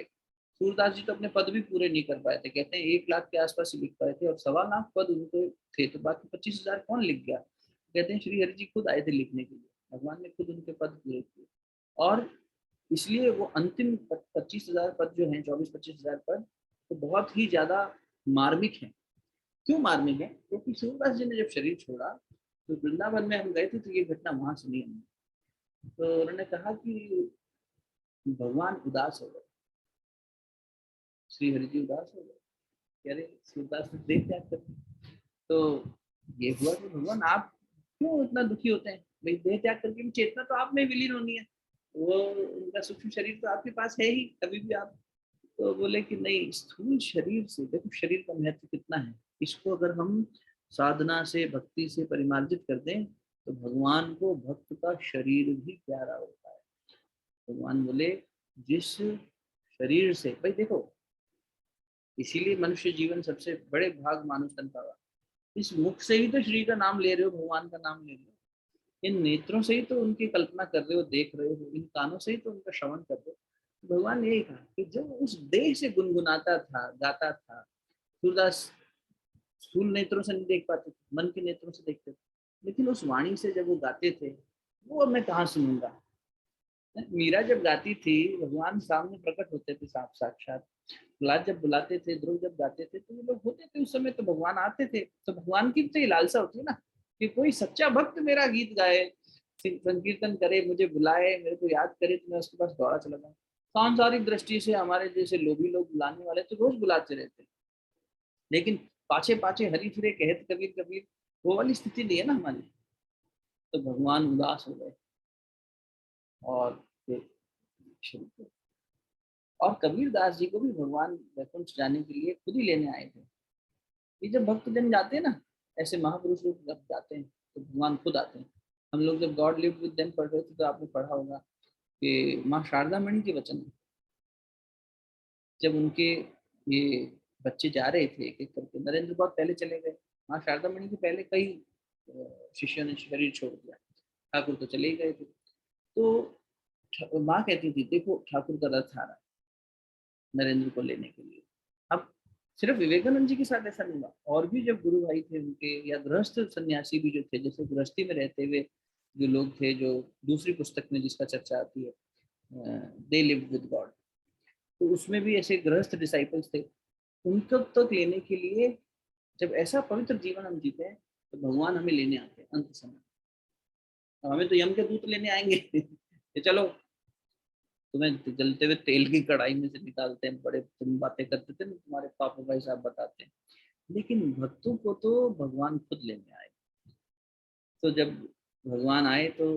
Speaker 1: सूरदास जी तो अपने पद भी पूरे नहीं कर पाए थे, कहते हैं 1 लाख के आसपास ही लिख पाए थे, और 1.25 लाख पद उनको थे, तो बाकी 25,000 कौन लिख गया। कहते हैं श्री हरि जी खुद आए थे लिखने के लिए, भगवान ने खुद उनके पद पूरे किए। और इसलिए वो अंतिम 25,000 पद जो हैं, 24-25,000 पद, तो बहुत ही ज्यादा मार्मिक है। क्यों मार्मिक है? क्योंकि सूरदास जी ने जब शरीर छोड़ा तो वृंदावन में हम गए थे, तो ये घटना वहां सुनी हमने। तो उन्होंने कहा कि भगवान उदास हो गए, श्री हरि जी उदास हो गए, कह रहे सूरदास ने देख क्या कर। तो ये हुआ कि भगवान आप क्यों इतना दुखी होते हैं, भाई देह त्याग करके भी चेतना तो आप में विलीन होनी है, वो उनका सूक्ष्म शरीर तो आपके पास है ही, कभी भी आप। तो बोले कि नहीं, स्थूल शरीर से देखो शरीर का महत्व कितना है, इसको अगर हम साधना से भक्ति से परिमार्जित कर दें तो भगवान को भक्त का शरीर भी प्यारा होता है। भगवान बोले जिस शरीर से, भाई देखो इसीलिए मनुष्य जीवन सबसे बड़े भाग मानुष तन पावा। इस मुख से ही तो श्री का नाम ले रहे हो, भगवान का नाम ले रहे हो, इन नेत्रों से ही तो उनकी कल्पना कर रहे हो, देख रहे हो, इन कानों से ही तो उनका श्रवण कर रहे हो। भगवान ने यही कहा कि जब उस देह से गुनगुनाता था, गाता था, सूरदास स्थूल नेत्रों से नहीं देख पाते थे, मन के नेत्रों से देखते थे, लेकिन उस वाणी से जब वो गाते थे, वो मैं कहाँ सुनूंगा। मीरा जब गाती थी, भगवान सामने प्रकट होते थे साफ साक्षात। प्रहलाद जब बुलाते थे, ध्रुव जब गाते थे, तो ये लोग होते थे उस समय, तो भगवान आते थे। तो भगवान की तो ये लालसा होती है ना कि कोई सच्चा भक्त मेरा गीत गाए, संकीर्तन करे, मुझे बुलाए, मेरे को याद करे, तो मैं उसके पास दौड़ा चला जाऊँ। सांसारिक दृष्टि से हमारे जैसे लोभी लोग बुलाने वाले तो रोज बुलाते रहते, लेकिन पाछे पाछे हरी फिरे कहत कबीर कबीर, वो वाली स्थिति नहीं है ना हमारी। तो भगवान उदास हो गए और फिर शुरू किया। और कबीर दास जी को भी भगवान वैकुंठ जाने के लिए खुद ही लेने आए थे। ये जब भक्त जन जाते हैं ना, ऐसे महापुरुष लोग जब जाते हैं तो भगवान खुद आते हैं। हम लोग जब गॉड लिव विद देम पढ़ रहे थे तो आपने पढ़ा होगा कि माँ शारदा मणि के वचन है। जब उनके ये बच्चे जा रहे थे एक एक करके, नरेंद्र बहुत पहले चले गए, माँ शारदा मणि के पहले कई शिष्यों ने शरीर छोड़ दिया, ठाकुर तो चले ही गए थे। तो माँ कहती थी देखो ठाकुर का रथ आ रहा है नरेंद्र को लेने के लिए। अब सिर्फ विवेकानंद जी के साथ ऐसा नहीं हुआ, और भी जब गुरु भाई थे उनके या गृहस्थ सन्यासी भी जो थे, जैसे गृहस्थी में रहते हुए जो लोग थे, जो दूसरी पुस्तक में जिसका चर्चा आती है दे लिव विद गॉड, तो उसमें भी ऐसे गृहस्थ डिसाइपल्स थे। उनको तक लेने के लिए जब ऐसा पवित्र जीवन हम जीते हैं तो भगवान हमें लेने आते हैं अंत समय। अब हमें तो यम के दूत लेने आएंगे कि चलो तुम्हें जलते हुए तेल की कढ़ाई में से निकालते हैं, बड़े तुम बातें करते थे ना तुम्हारे पापा भाई साहब बताते हैं। लेकिन भक्तों को तो भगवान खुद लेने आए। तो जब भगवान आए तो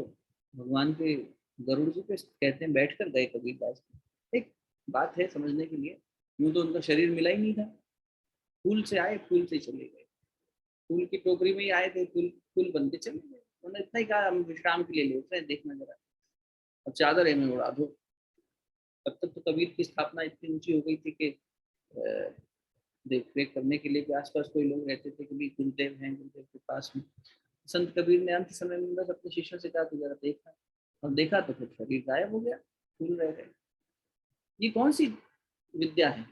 Speaker 1: भगवान के गरुड़ जी पे कहते हैं बैठ कर गए कबीरदास जी। एक बात है समझने के लिए, यूं तो उनका शरीर मिला ही नहीं था, फूल से आए फूल से चले गए, फूल की टोकरी में ही आए थे, फूल फूल बन के चले गए। उन्होंने इतना ही कहा हम विश्राम के लिए लेते हैं, देखना जरा अब चादर है में उड़ा दो। तब तक तो कबीर की स्थापना इतनी ऊंची हो गई थी कि देख रेख करने के लिए भी आसपास कोई लोग रहते थे, कभी गुरुदेव हैं, गुरुदेव के पास में। संत कबीर ने अंत समय में बस अपने शिष्यों से कहा कि जरा देखा, और देखा तो फिर शरीर गायब हो गया, फूल रह गए। ये कौन सी विद्या है?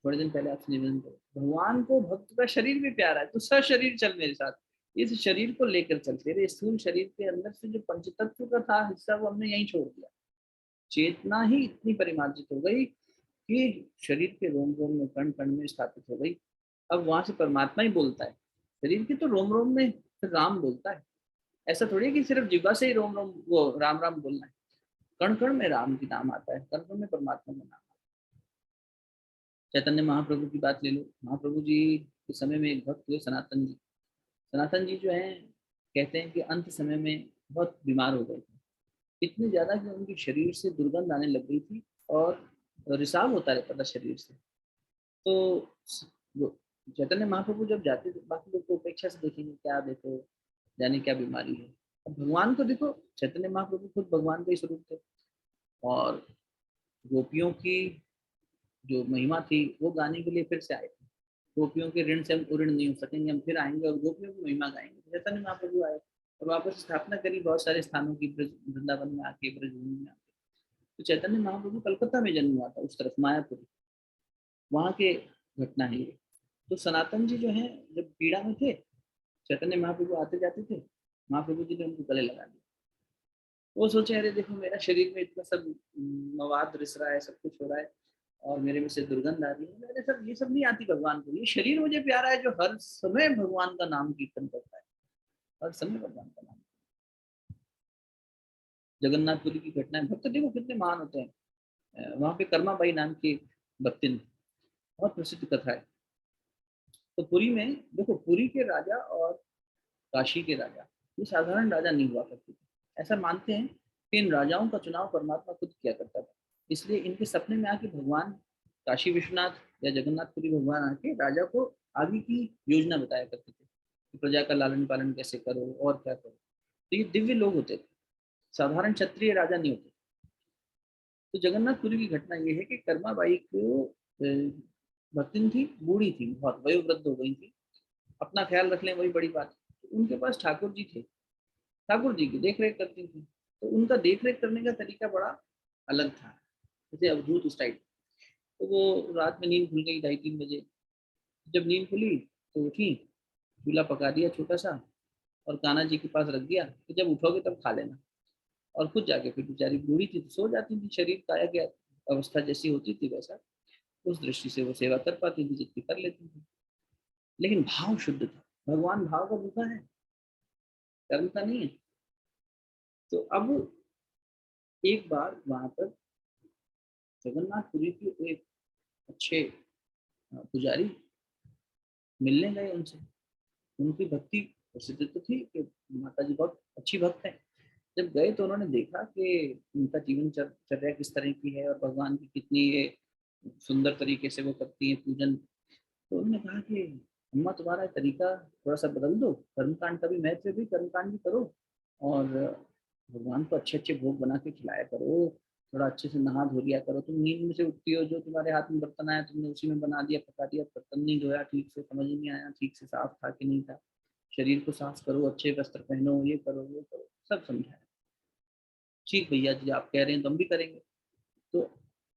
Speaker 1: थोड़े दिन पहले आपसे निवेदन करो, भगवान को भक्त का शरीर भी प्यारा है तो शरीर चल मेरे साथ, इस शरीर को लेकर चल। तेरे स्थूल शरीर के अंदर से जो पंचतत्व का था हिस्सा वो हमने यहीं छोड़ दिया। चेतना ही इतनी परिमार्जित हो गई कि शरीर के रोम रोम में कण कण में स्थापित हो गई। अब वहां से परमात्मा ही बोलता है, शरीर के तो रोम रोम में फिर राम बोलता है। ऐसा थोड़ी है कि सिर्फ जिब्बा से ही रोम रोम वो राम राम बोलना है, कण कण में राम की नाम आता है, कण कण में परमात्मा का नाम। चैतन्य महाप्रभु की बात ले लो, महाप्रभु जी के समय में एक भक्त हुए सनातन जी। सनातन जी जो है कहते हैं कि अंत समय में बहुत बीमार हो गए थे, इतनी ज्यादा कि उनके शरीर से दुर्गंध आने लग गई थी और रिसाव होता रहता था शरीर से। तो चैतन्य महाप्रभु जब जाते थे, बाकी लोग तो उपेक्षा से देखेंगे क्या देखो जाने क्या बीमारी है। अब भगवान को देखो, चैतन्य महाप्रभु खुद भगवान का ही स्वरूप थे, और गोपियों की जो महिमा थी वो गाने के लिए फिर से आए थे। गोपियों के ऋण से हम ऋण नहीं हो सकेंगे, हम फिर आएंगे और गोपियों की महिमा गाएंगे। चैतन्य महाप्रभु आए और वापस स्थापना करी बहुत सारे स्थानों की, वृंदावन में आके, ब्रजभूमि में आके। तो चैतन्य महाप्रभु कलकत्ता में जन्म हुआ था, उस तरफ मायापुर, वहाँ के घटना है ये। तो सनातन जी जो है जब पीड़ा में थे, चैतन्य महाप्रभु आते जाते थे, महाप्रभु जी ने उनको गले लगा दिया। वो सोचे अरे देखो मेरा शरीर में इतना सब मवाद रिस रहा है, सब कुछ हो रहा है और मेरे में से दुर्गंध आ रही है, अरे सब ये सब नहीं आती भगवान को, ये शरीर मुझे प्यारा है जो हर समय भगवान का नाम कीर्तन करता है, हर समय भगवान का नाम। जगन्नाथपुरी की घटना है, भक्त देखो कितने महान होते हैं। वहां पे कर्मा बाई नाम की भक्तिन, बहुत प्रसिद्ध कथा है। तो पुरी में देखो, पुरी के राजा और काशी के राजा ये साधारण राजा नहीं हुआ करते थे। ऐसा मानते हैं कि इन राजाओं का चुनाव परमात्मा खुद किया करता था। इसलिए इनके सपने में आके भगवान काशी विश्वनाथ या जगन्नाथपुरी भगवान आके राजा को आगे की योजना बताया करते थे कि प्रजा का लालन पालन कैसे करो और क्या करो। तो ये दिव्य लोग होते थे, साधारण क्षत्रिय राजा नहीं होते। तो जगन्नाथपुरी की घटना ये है कि कर्माबाई को भक्तिन थी, बूढ़ी थी, बहुत वयोवृद्ध हो गई थी, अपना ख्याल रख लें वही बड़ी बात। तो उनके पास ठाकुर जी थे, ठाकुर जी की देख रेख करती थी। तो उनका देख रेख करने का तरीका बड़ा अलग था, जैसे अवधूत स्टाइल। तो वो रात में नींद खुल गई 2:30-3 बजे। जब नींद खुली तो उठी, चूल्हा पका दिया छोटा सा और कान्हा जी के पास रख दिया कि जब उठोगे तब खा लेना। और खुद जाके फिर बेचारी बूढ़ी थी तो सो जाती थी, शरीर काया की अवस्था जैसी होती थी वैसा उस दृष्टि से वो सेवा कर पाती थी, जितनी कर लेती थी। लेकिन भाव शुद्ध था, भगवान भाव का भूखा है, कर्म का नहीं है। तो अब एक बार वहां पर जगन्नाथपुरी के एक अच्छे पुजारी मिलने गए उनसे। उनकी भक्ति प्रसिद्ध तो थी कि माता जी बहुत अच्छी भक्त है। जब गए तो उन्होंने देखा कि उनका जीवन चर्या किस तरह की है और भगवान की कितनी ये सुंदर तरीके से वो करती है पूजन। तो उन्होंने कहा कि अम्मा तुम्हारा तरीका थोड़ा सा बदल दो, कर्मकांड का भी महत्व, भी कर्मकांड भी करो। और भगवान को अच्छे अच्छे भोग बना के खिलाया करो, थोड़ा अच्छे से नहा धो लिया करो। तुम नींद में से उठती हो, जो तुम्हारे हाथ में बर्तन आया तुमने उसी में बना दिया, पका दिया, बर्तन नहीं धोया ठीक से, समझ नहीं आया ठीक से साफ था कि नहीं था। शरीर को साफ करो, अच्छे वस्त्र पहनो, ये करो वो करो, सब समझाया। ठीक भैया जी, आप कह रहे हैं तो हम भी करेंगे। तो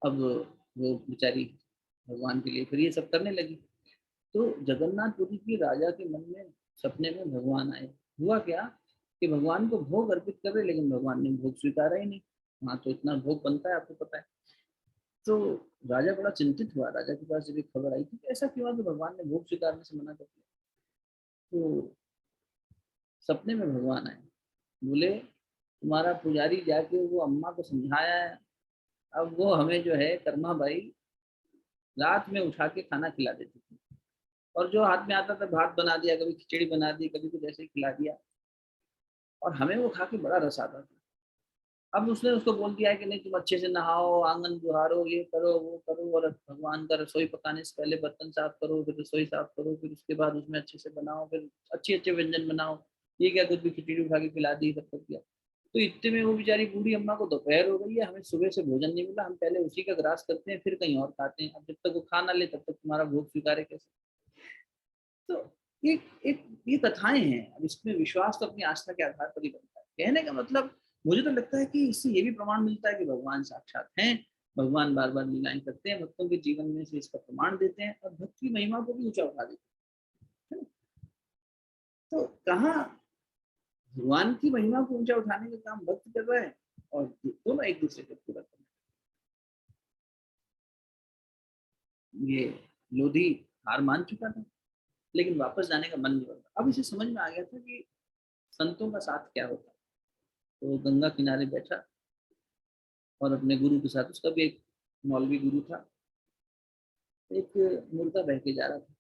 Speaker 1: अब वो बेचारी भगवान के लिए फिर ये सब करने लगी। तो जगन्नाथपुरी की राजा के मन में सपने में भगवान आए। हुआ क्या कि भगवान को भोग अर्पित कर रहे, लेकिन भगवान ने भोग स्वीकारा ही नहीं। वहाँ तो इतना भोग बनता है, आपको पता है। तो राजा बड़ा चिंतित हुआ। राजा के पास जब एक खबर आई कि ऐसा क्यों हुआ कि भगवान ने भोग स्वीकारने से मना कर दिया। तो सपने में भगवान आए, बोले तुम्हारा पुजारी जाके वो अम्मा को समझाया है, अब वो हमें जो है कर्मा भाई रात में उठा के खाना खिला देती थी, और जो हाथ में आता था भात बना दिया, कभी खिचड़ी बना दी, कभी कुछ ऐसे ही खिला दिया, और हमें वो खा के बड़ा रस आता था। अब उसने उसको बोल दिया है कि नहीं तुम अच्छे से नहाओ, आंगन बुहारो, ये करो वो करो, और भगवान का रसोई पकाने से पहले बर्तन साफ करो, फिर रसोई साफ करो, फिर उसके बाद उसमें अच्छे से बनाओ, फिर अच्छे अच्छे व्यंजन बनाओ। ये क्या, कुछ भी खिचड़ी उठा के खिला दी, सब कर दिया। तो इतने में वो बेचारी बूढ़ी अम्मा को दोपहर हो गई है, हमें सुबह से भोजन नहीं मिला, हम पहले उसी का ग्रास करते हैं फिर कहीं और खाते हैं, अब जब तक वो खा ना ले तब तक तुम्हारा भोग स्वीकारे कैसे। तो एक एक ये कथाएं हैं। अब इसमें विश्वास तो अपनी आस्था के आधार पर ही बनता है। कहने का मतलब मुझे तो लगता है कि इससे ये भी प्रमाण मिलता है कि भगवान साक्षात हैं। भगवान बार बार लीलाएं करते हैं, भक्तों के जीवन में से इसका प्रमाण देते हैं, और भक्त की महिमा को भी ऊंचा उठा देते हैं। तो कहाँ भगवान की महिमा को ऊंचा उठाने का काम भक्त कर रहे हैं, और दोनों एक दूसरे को पूरा कर रहे हैं। ये लोधी हार मान चुका था, लेकिन वापस जाने का मन नहीं करता। अब इसे समझ में आ गया था कि संतों का साथ क्या होता है। तो गंगा किनारे बैठा, और अपने गुरु के साथ, उसका भी एक मौलवी गुरु था, एक मुर्दा बह के जा रहा था।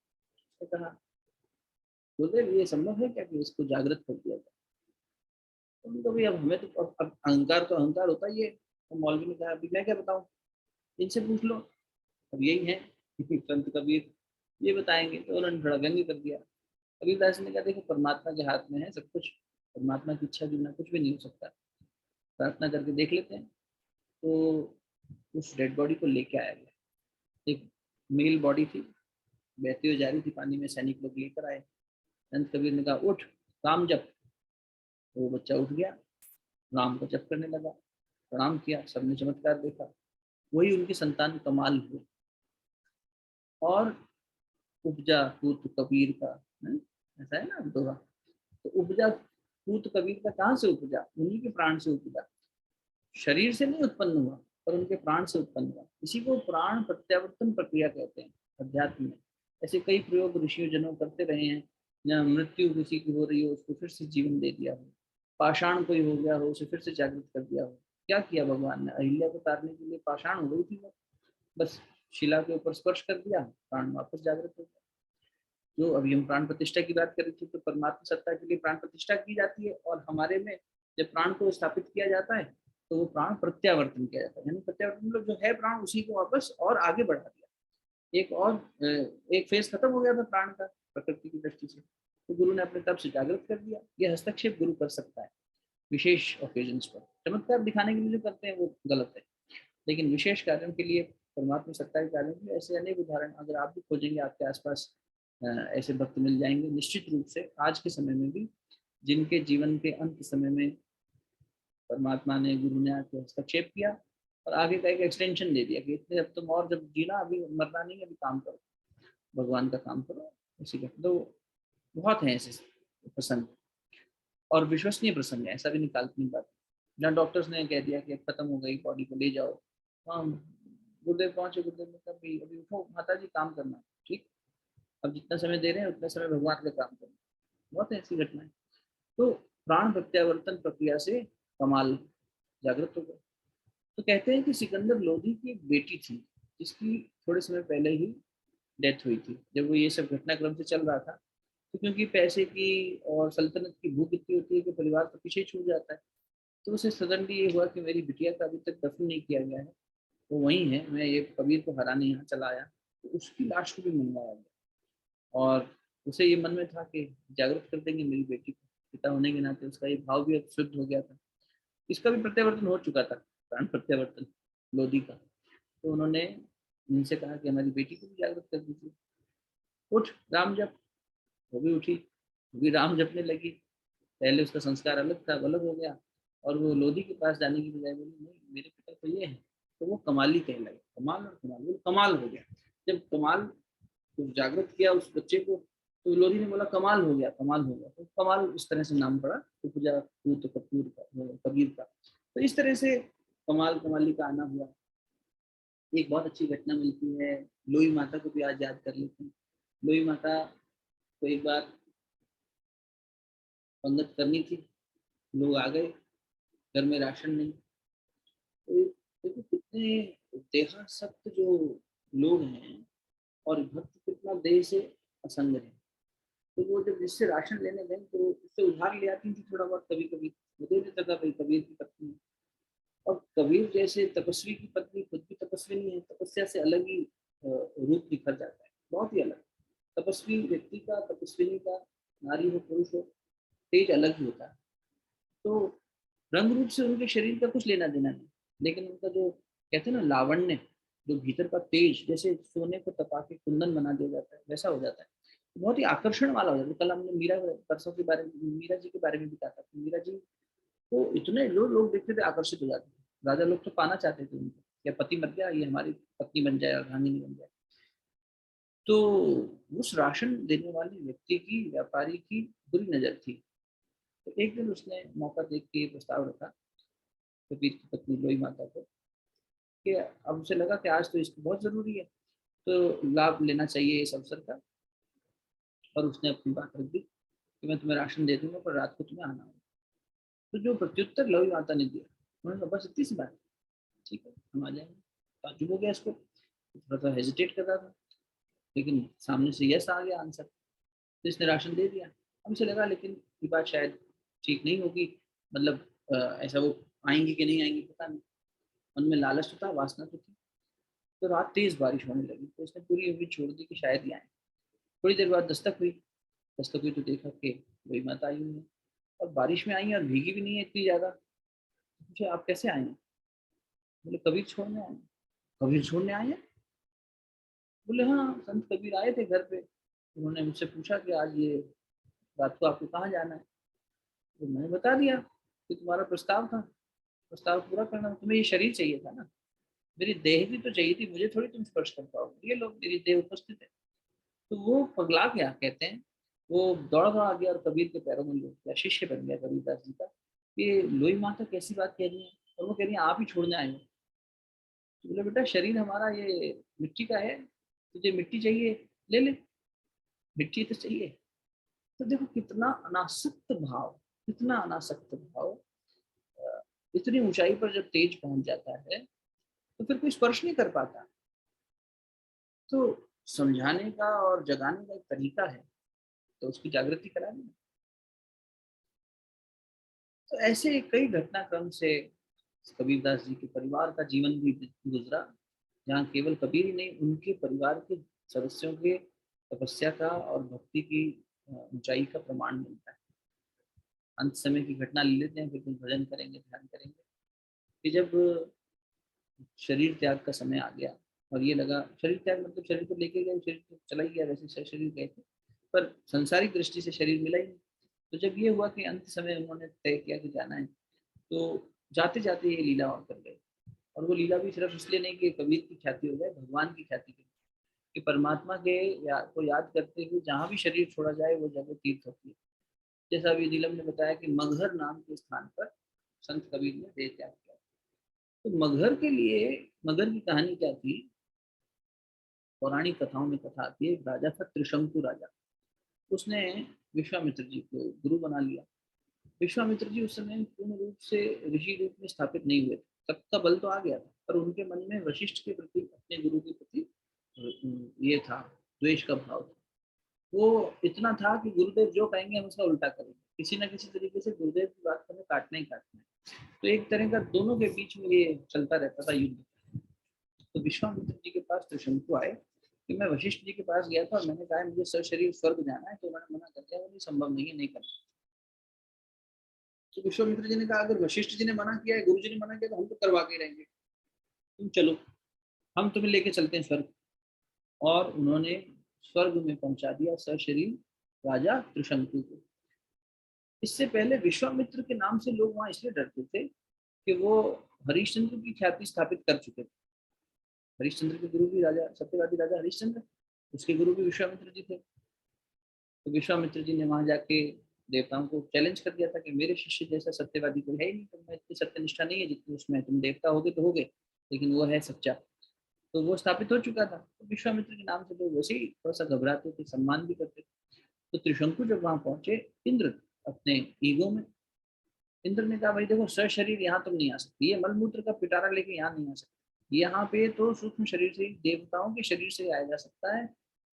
Speaker 1: उसने कहा बोले ये संभव है क्या कि इसको जागृत कर दिया जाए। तो उनको भी अब हमें तो अब अहंकार तो अहंकार होता ही है। तो मौलवी ने कहा अभी मैं क्या बताऊं, इनसे पूछ लो, अब यही है संत कबीर, ये बताएंगे। तो उन्होंने थोड़ा व्यंग्य कर दिया। कबीरदास ने कहा देखो परमात्मा के हाथ में है सब कुछ, परमात्मा की इच्छा के बिना कुछ भी नहीं हो सकता, प्रार्थना करके देख लेते हैं। तो उस डेड बॉडी को लेके आया गया। एक मेल बॉडी थी, बहती हुई जा रही थी पानी में, सैनिक लोग लेकर आए। संत कबीर ने कहा उठ, राम जप। तो वो बच्चा उठ गया, राम को जप करने लगा, प्रणाम किया, सबने चमत्कार देखा। वही उनकी संतान कमाल हुए, और उपजा पूत कबीर का, है? ऐसा है ना दोहा। तो उपजा पूत कबीर का कहाँ से उपजा, उन्हीं के प्राण से उपजा। शरीर से नहीं उत्पन्न हुआ, पर उनके प्राण से उत्पन्न हुआ। इसी को प्राण प्रत्यावर्तन प्रक्रिया कहते हैं अध्यात्म में। ऐसे कई प्रयोग ऋषियों जनों करते रहे हैं। जहाँ मृत्यु किसी की हो रही हो उसको फिर से जीवन दे दिया हो, पाषाण कोई हो गया हो उसे फिर से जागृत कर दिया हो। क्या किया भगवान ने, अहिल्या को तारने के लिए पाषाण हो गई थी वो, बस शिला के ऊपर स्पर्श कर दिया, प्राण वापस जागृत हो गया। जो अभी हम प्राण प्रतिष्ठा की बात कर रहे थे, तो परमात्मा सत्ता के लिए प्राण प्रतिष्ठा की जाती है, और हमारे में जब प्राण को स्थापित किया जाता है तो वो प्राण प्रत्यावर्तन किया जाता है। यानी प्रत्यावर्तन मतलब जो है प्राण उसी को वापस और आगे बढ़ा दिया, एक और एक फेज खत्म हो गया था प्राण का प्रकृति की दृष्टि से, तो गुरु ने अपने तब से जागृत कर दिया। ये हस्तक्षेप गुरु कर सकता है विशेष ओकेजन्स पर। चमत्कार दिखाने के लिए जो करते हैं वो गलत है, लेकिन विशेष कार्यों के लिए, परमात्मा सत्ता के कार्यों के लिए ऐसे अनेक उदाहरण अगर आप भी खोजेंगे आपके आसपास ऐसे भक्त मिल जाएंगे निश्चित रूप से, आज के समय में भी, जिनके जीवन के अंत समय में परमात्मा ने, गुरु ने आके हस्तक्षेप किया, और आगे का एक एक्सटेंशन दे दिया कि इतने अब तुम और जब जीना, अभी मरना नहीं, अभी काम करो, भगवान का काम करो। इसी का तो बहुत है ऐसे प्रसंग, और विश्वसनीय प्रसंग है, ऐसा भी नहीं काल्पनिक बात। जहाँ डॉक्टर्स ने कह दिया कि अब खत्म हो गई, बॉडी को ले जाओ, हाँ गुरुदेव पहुंचे, गुरुदेव ने कहा अभी अभी उठो माता जी, काम करना है। ठीक, अब जितना समय दे रहे हैं उतना समय भगवान का काम करना। बहुत ऐसी घटनाएं। तो प्राण प्रत्यावर्तन प्रक्रिया से कमाल जागृत हो गए। तो कहते हैं कि सिकंदर लोधी की एक बेटी थी, जिसकी थोड़े समय पहले ही डेथ हुई थी। जब वो ये सब घटनाक्रम से चल रहा था, तो क्योंकि पैसे की और सल्तनत की भूख इतनी होती है कि परिवार तो पीछे छूट जाता है। तो उसे सडनली ये हुआ कि मेरी बिटिया का अभी तक दफन नहीं किया गया है, वो वही है, मैं ये कबीर को हराने यहाँ चला आया। तो उसकी लाश को भी मंगवाया गया, और उसे ये मन में था कि जागृत कर देंगे मेरी बेटी को। पिता होने के नाते उसका ये भाव भी अब शुद्ध हो गया था। इसका भी प्रत्यावर्तन हो चुका था, प्राण प्रत्यावर्तन लोधी का। तो उन्होंने उनसे कहा कि हमारी बेटी को भी जागृत कर दीजिए, उठ राम जप। वो भी उठी, वो भी राम जपने लगी। पहले उसका संस्कार अलग था, अलग हो गया, और वो लोधी के पास जाने की बजाय बोली नहीं मेरे पिता तो ये है। तो वो कमाली कहलाई, कमाल और कमाल, वो कमाल हो गया। जब कमाल तो जागृत किया उस बच्चे को, तो लोधी ने बोला कमाल हो गया, कमाल हो गया। तो कमाल इस तरह से नाम पड़ा उपजा पूत कपूर का, कबीर का। तो इस तरह से कमाल कमाली का आना हुआ। एक बहुत अच्छी घटना मिलती है, लोई माता को भी आज याद कर लेते हैं। लोई माता को एक बार पंगत करनी थी, लोग आ गए, घर में राशन नहीं। तो देखो कितने देहासक्त जो लोग हैं, और भक्त कितना देह से असंग है। तो वो जब जिससे राशन लेने गए तो उससे उधार ले आती थी थोड़ा बहुत, कभी कभी वो दे देता था, भाई कबीर की पत्नी। और कबीर जैसे तपस्वी की पत्नी खुद भी तपस्वी नहीं है, तपस्या से अलग ही रूप निखर जाता है, बहुत ही अलग। तपस्वी व्यक्ति का, तपस्विनी का, नारी हो पुरुष हो, तेज अलग ही होता है। तो रंग रूप से उनके शरीर का कुछ लेना देना नहीं, लेकिन उनका जो कहते हैं ना लावण्य, जो भीतर का तेज, जैसे सोने को तपा के कुंदन बना दिया जाता है वैसा हो जाता है। बहुत ही आकर्षण वाला हो जाता है। कल हमने मीरा परसों के बारे में, मीरा जी के बारे में भी कहा था। मीरा जी को इतने लोग देखते थे आकर्षित हो जाते थे। राजा लोग तो पाना चाहते थे उनको, या पति मर गया ये हमारी पत्नी बन जाए, अर्धांगिनी बन जाए। तो उस राशन देने वाले व्यक्ति की, व्यापारी की बुरी नजर थी। तो एक दिन उसने मौका देख के ये प्रस्ताव रखा कबीर की पत्नी लोई माता को, कि अब उसे लगा कि आज तो इसकी बहुत जरूरी है, तो लाभ लेना चाहिए इस अवसर का। और उसने अपनी बात रख दी कि मैं तुम्हें राशन दे दूंगा, पर रात को तुम्हें आना होगा। तो जो प्रत्युत्तर लोई माता ने दिया, उन्होंने कहा बस इतनी सी बात, ठीक है हम आ जाएंगे। ताजुब हो गया इसको, थोड़ा सा हेजिटेट कर रहा था, लेकिन सामने से यस आ गया आंसर, तो इसने राशन दे दिया। अब उसे लगा लेकिन ये बात शायद ठीक नहीं होगी, मतलब ऐसा वो आएंगी कि नहीं आएंगी पता नहीं। मन में लालच तो था, वासना तो थी। तो रात तेज बारिश होने लगी, तो उसने पूरी उम्मीद छोड़ दी कि शायद ही आए। थोड़ी देर बाद दस्तक हुई। दस्तक हुई तो देखा कि वही माता आई हुई है, और बारिश में आई है और भीगी भी नहीं है इतनी ज्यादा। पूछे आप कैसे आए हैं? बोले कबीर छोड़ने आए हैं। कबीर छोड़ने आए हैं? बोले हाँ संत कबीर आए थे घर पे। उन्होंने मुझसे पूछा कि आज ये रात को आपको कहाँ जाना है। तो मैंने बता दिया कि तुम्हारा प्रस्ताव था, प्रस्ताव पूरा करना, तुम्हें ये शरीर चाहिए था ना, मेरी देह भी तो चाहिए थी, मुझे थोड़ी तुम स्पर्श कर पाओगे, ये लोग मेरी देह उपस्थित है। तो वो पगला गया कहते हैं, वो दौड़ आ गया और कबीर के पैरों में लौट गया, शिष्य बन गया कबीरदास जी का। ये लोई माता कैसी बात कह रही है, और वो कह रही है आप ही छोड़ने आए हो। तो बोले बेटा शरीर हमारा ये मिट्टी का है, तुझे मिट्टी चाहिए ले ले, मिट्टी तो चाहिए। तो देखो कितना अनासक्त भाव, कितना अनासक्त भाव। अ, इतनी ऊंचाई पर जब तेज पहुंच जाता है तो फिर कोई स्पर्श नहीं कर पाता। तो समझाने का और जगाने का एक तरीका है, तो उसकी जागृति करा दी। तो ऐसे कई घटनाक्रम से कबीरदास जी के परिवार का जीवन भी गुजरा, जहाँ केवल कबीर ही नहीं, उनके परिवार के सदस्यों के तपस्या का और भक्ति की ऊंचाई का प्रमाण मिलता है। अंत समय की घटना ले लेते हैं, फिर कुछ भजन करेंगे, ध्यान करेंगे। कि जब शरीर त्याग का समय आ गया, और ये लगा शरीर त्याग मतलब शरीर को लेके गए, शरीर तो चला ही गया, वैसे शरीर गए थे, पर संसारिक दृष्टि से शरीर मिला ही नहीं। तो जब ये हुआ कि अंत समय उन्होंने तय किया कि जाना है, तो जाते जाते ये लीला और कर गए। और वो लीला भी सिर्फ इसलिए नहीं कि कबीर की ख्याति हो जाए, भगवान की ख्याति के लिए, कि परमात्मा के को याद करते हुए जहाँ भी शरीर छोड़ा जाए वो जगह तीर्थ होती है। जैसा अभी नीलम ने बताया कि मगहर नाम के स्थान पर संत कबीर ने देह त्याग किया। तो मगहर के लिए, मगहर की कहानी क्या थी, पौराणिक कथाओं में कथा आती है, एक राजा था त्रिशंकु राजा। उसने विश्वामित्र जी को गुरु बना लिया। विश्वामित्र जी उस समय पूर्ण रूप से ऋषि रूप में स्थापित नहीं हुए थे, सबका बल तो आ गया था, पर उनके मन में वशिष्ठ के प्रति, अपने गुरु के प्रति ये था, द्वेष का भाव था। वो इतना था कि गुरुदेव जो कहेंगे हम उसका उल्टा करेंगे, किसी ना किसी तरीके से गुरुदेव की बात को हमें काटना ही काटना है। तो एक तरह का दोनों के बीच में ये चलता रहता था युद्ध। तो विश्वामित्र जी के पास त्रिशंकु आए कि मैं वशिष्ठ जी के पास गया था और मैंने कहा मुझे सशरीर स्वर्ग जाना है, तो उन्होंने मना कर दिया, वो नहीं संभव नहीं है, नहीं करना। तो विश्वामित्र जी ने कहा अगर वशिष्ठ जी ने मना किया है, गुरु जी ने मना किया, तो हम तो करवा के रहेंगे, तुम चलो, हम तुम्हें लेके चलते हैं स्वर्ग। और उन्होंने स्वर्ग में पहुंचा दिया सशरीर राजा त्रिशंकु को। इससे पहले विश्वामित्र के नाम से लोग वहां इसलिए डरते थे कि वो हरिश्चंद्र की ख्याति स्थापित कर चुके थे। हरिश्चंद्र के गुरु भी राजा, सत्यवादी राजा हरिश्चंद्र, उसके गुरु भी विश्वामित्र जी थे। तो विश्वामित्र जी ने वहां जाके देवताओं को चैलेंज कर दिया था कि मेरे शिष्य जैसा सत्यवादी कोई है ही नहीं, तुम में इतनी सत्यनिष्ठा नहीं है जितनी उसमें, तुम देवता होगे तो होगे, लेकिन वो है सच्चा। तो वो स्थापित हो चुका था। तो विश्वामित्र के नाम से लोग वैसे ही थोड़ा सा घबराते थे, सम्मान भी करते थे। तो त्रिशंकु जब वहां पहुंचे, इंद्र अपने ईगो में, इंद्र ने कहा भाई देखो, सशरीर यहाँ तुम नहीं आ सकते, ये मलमूत्र का पिटारा लेके यहाँ नहीं आ सकते, यहाँ पे तो सूक्ष्म शरीर से, देवताओं के शरीर से आया जा सकता है,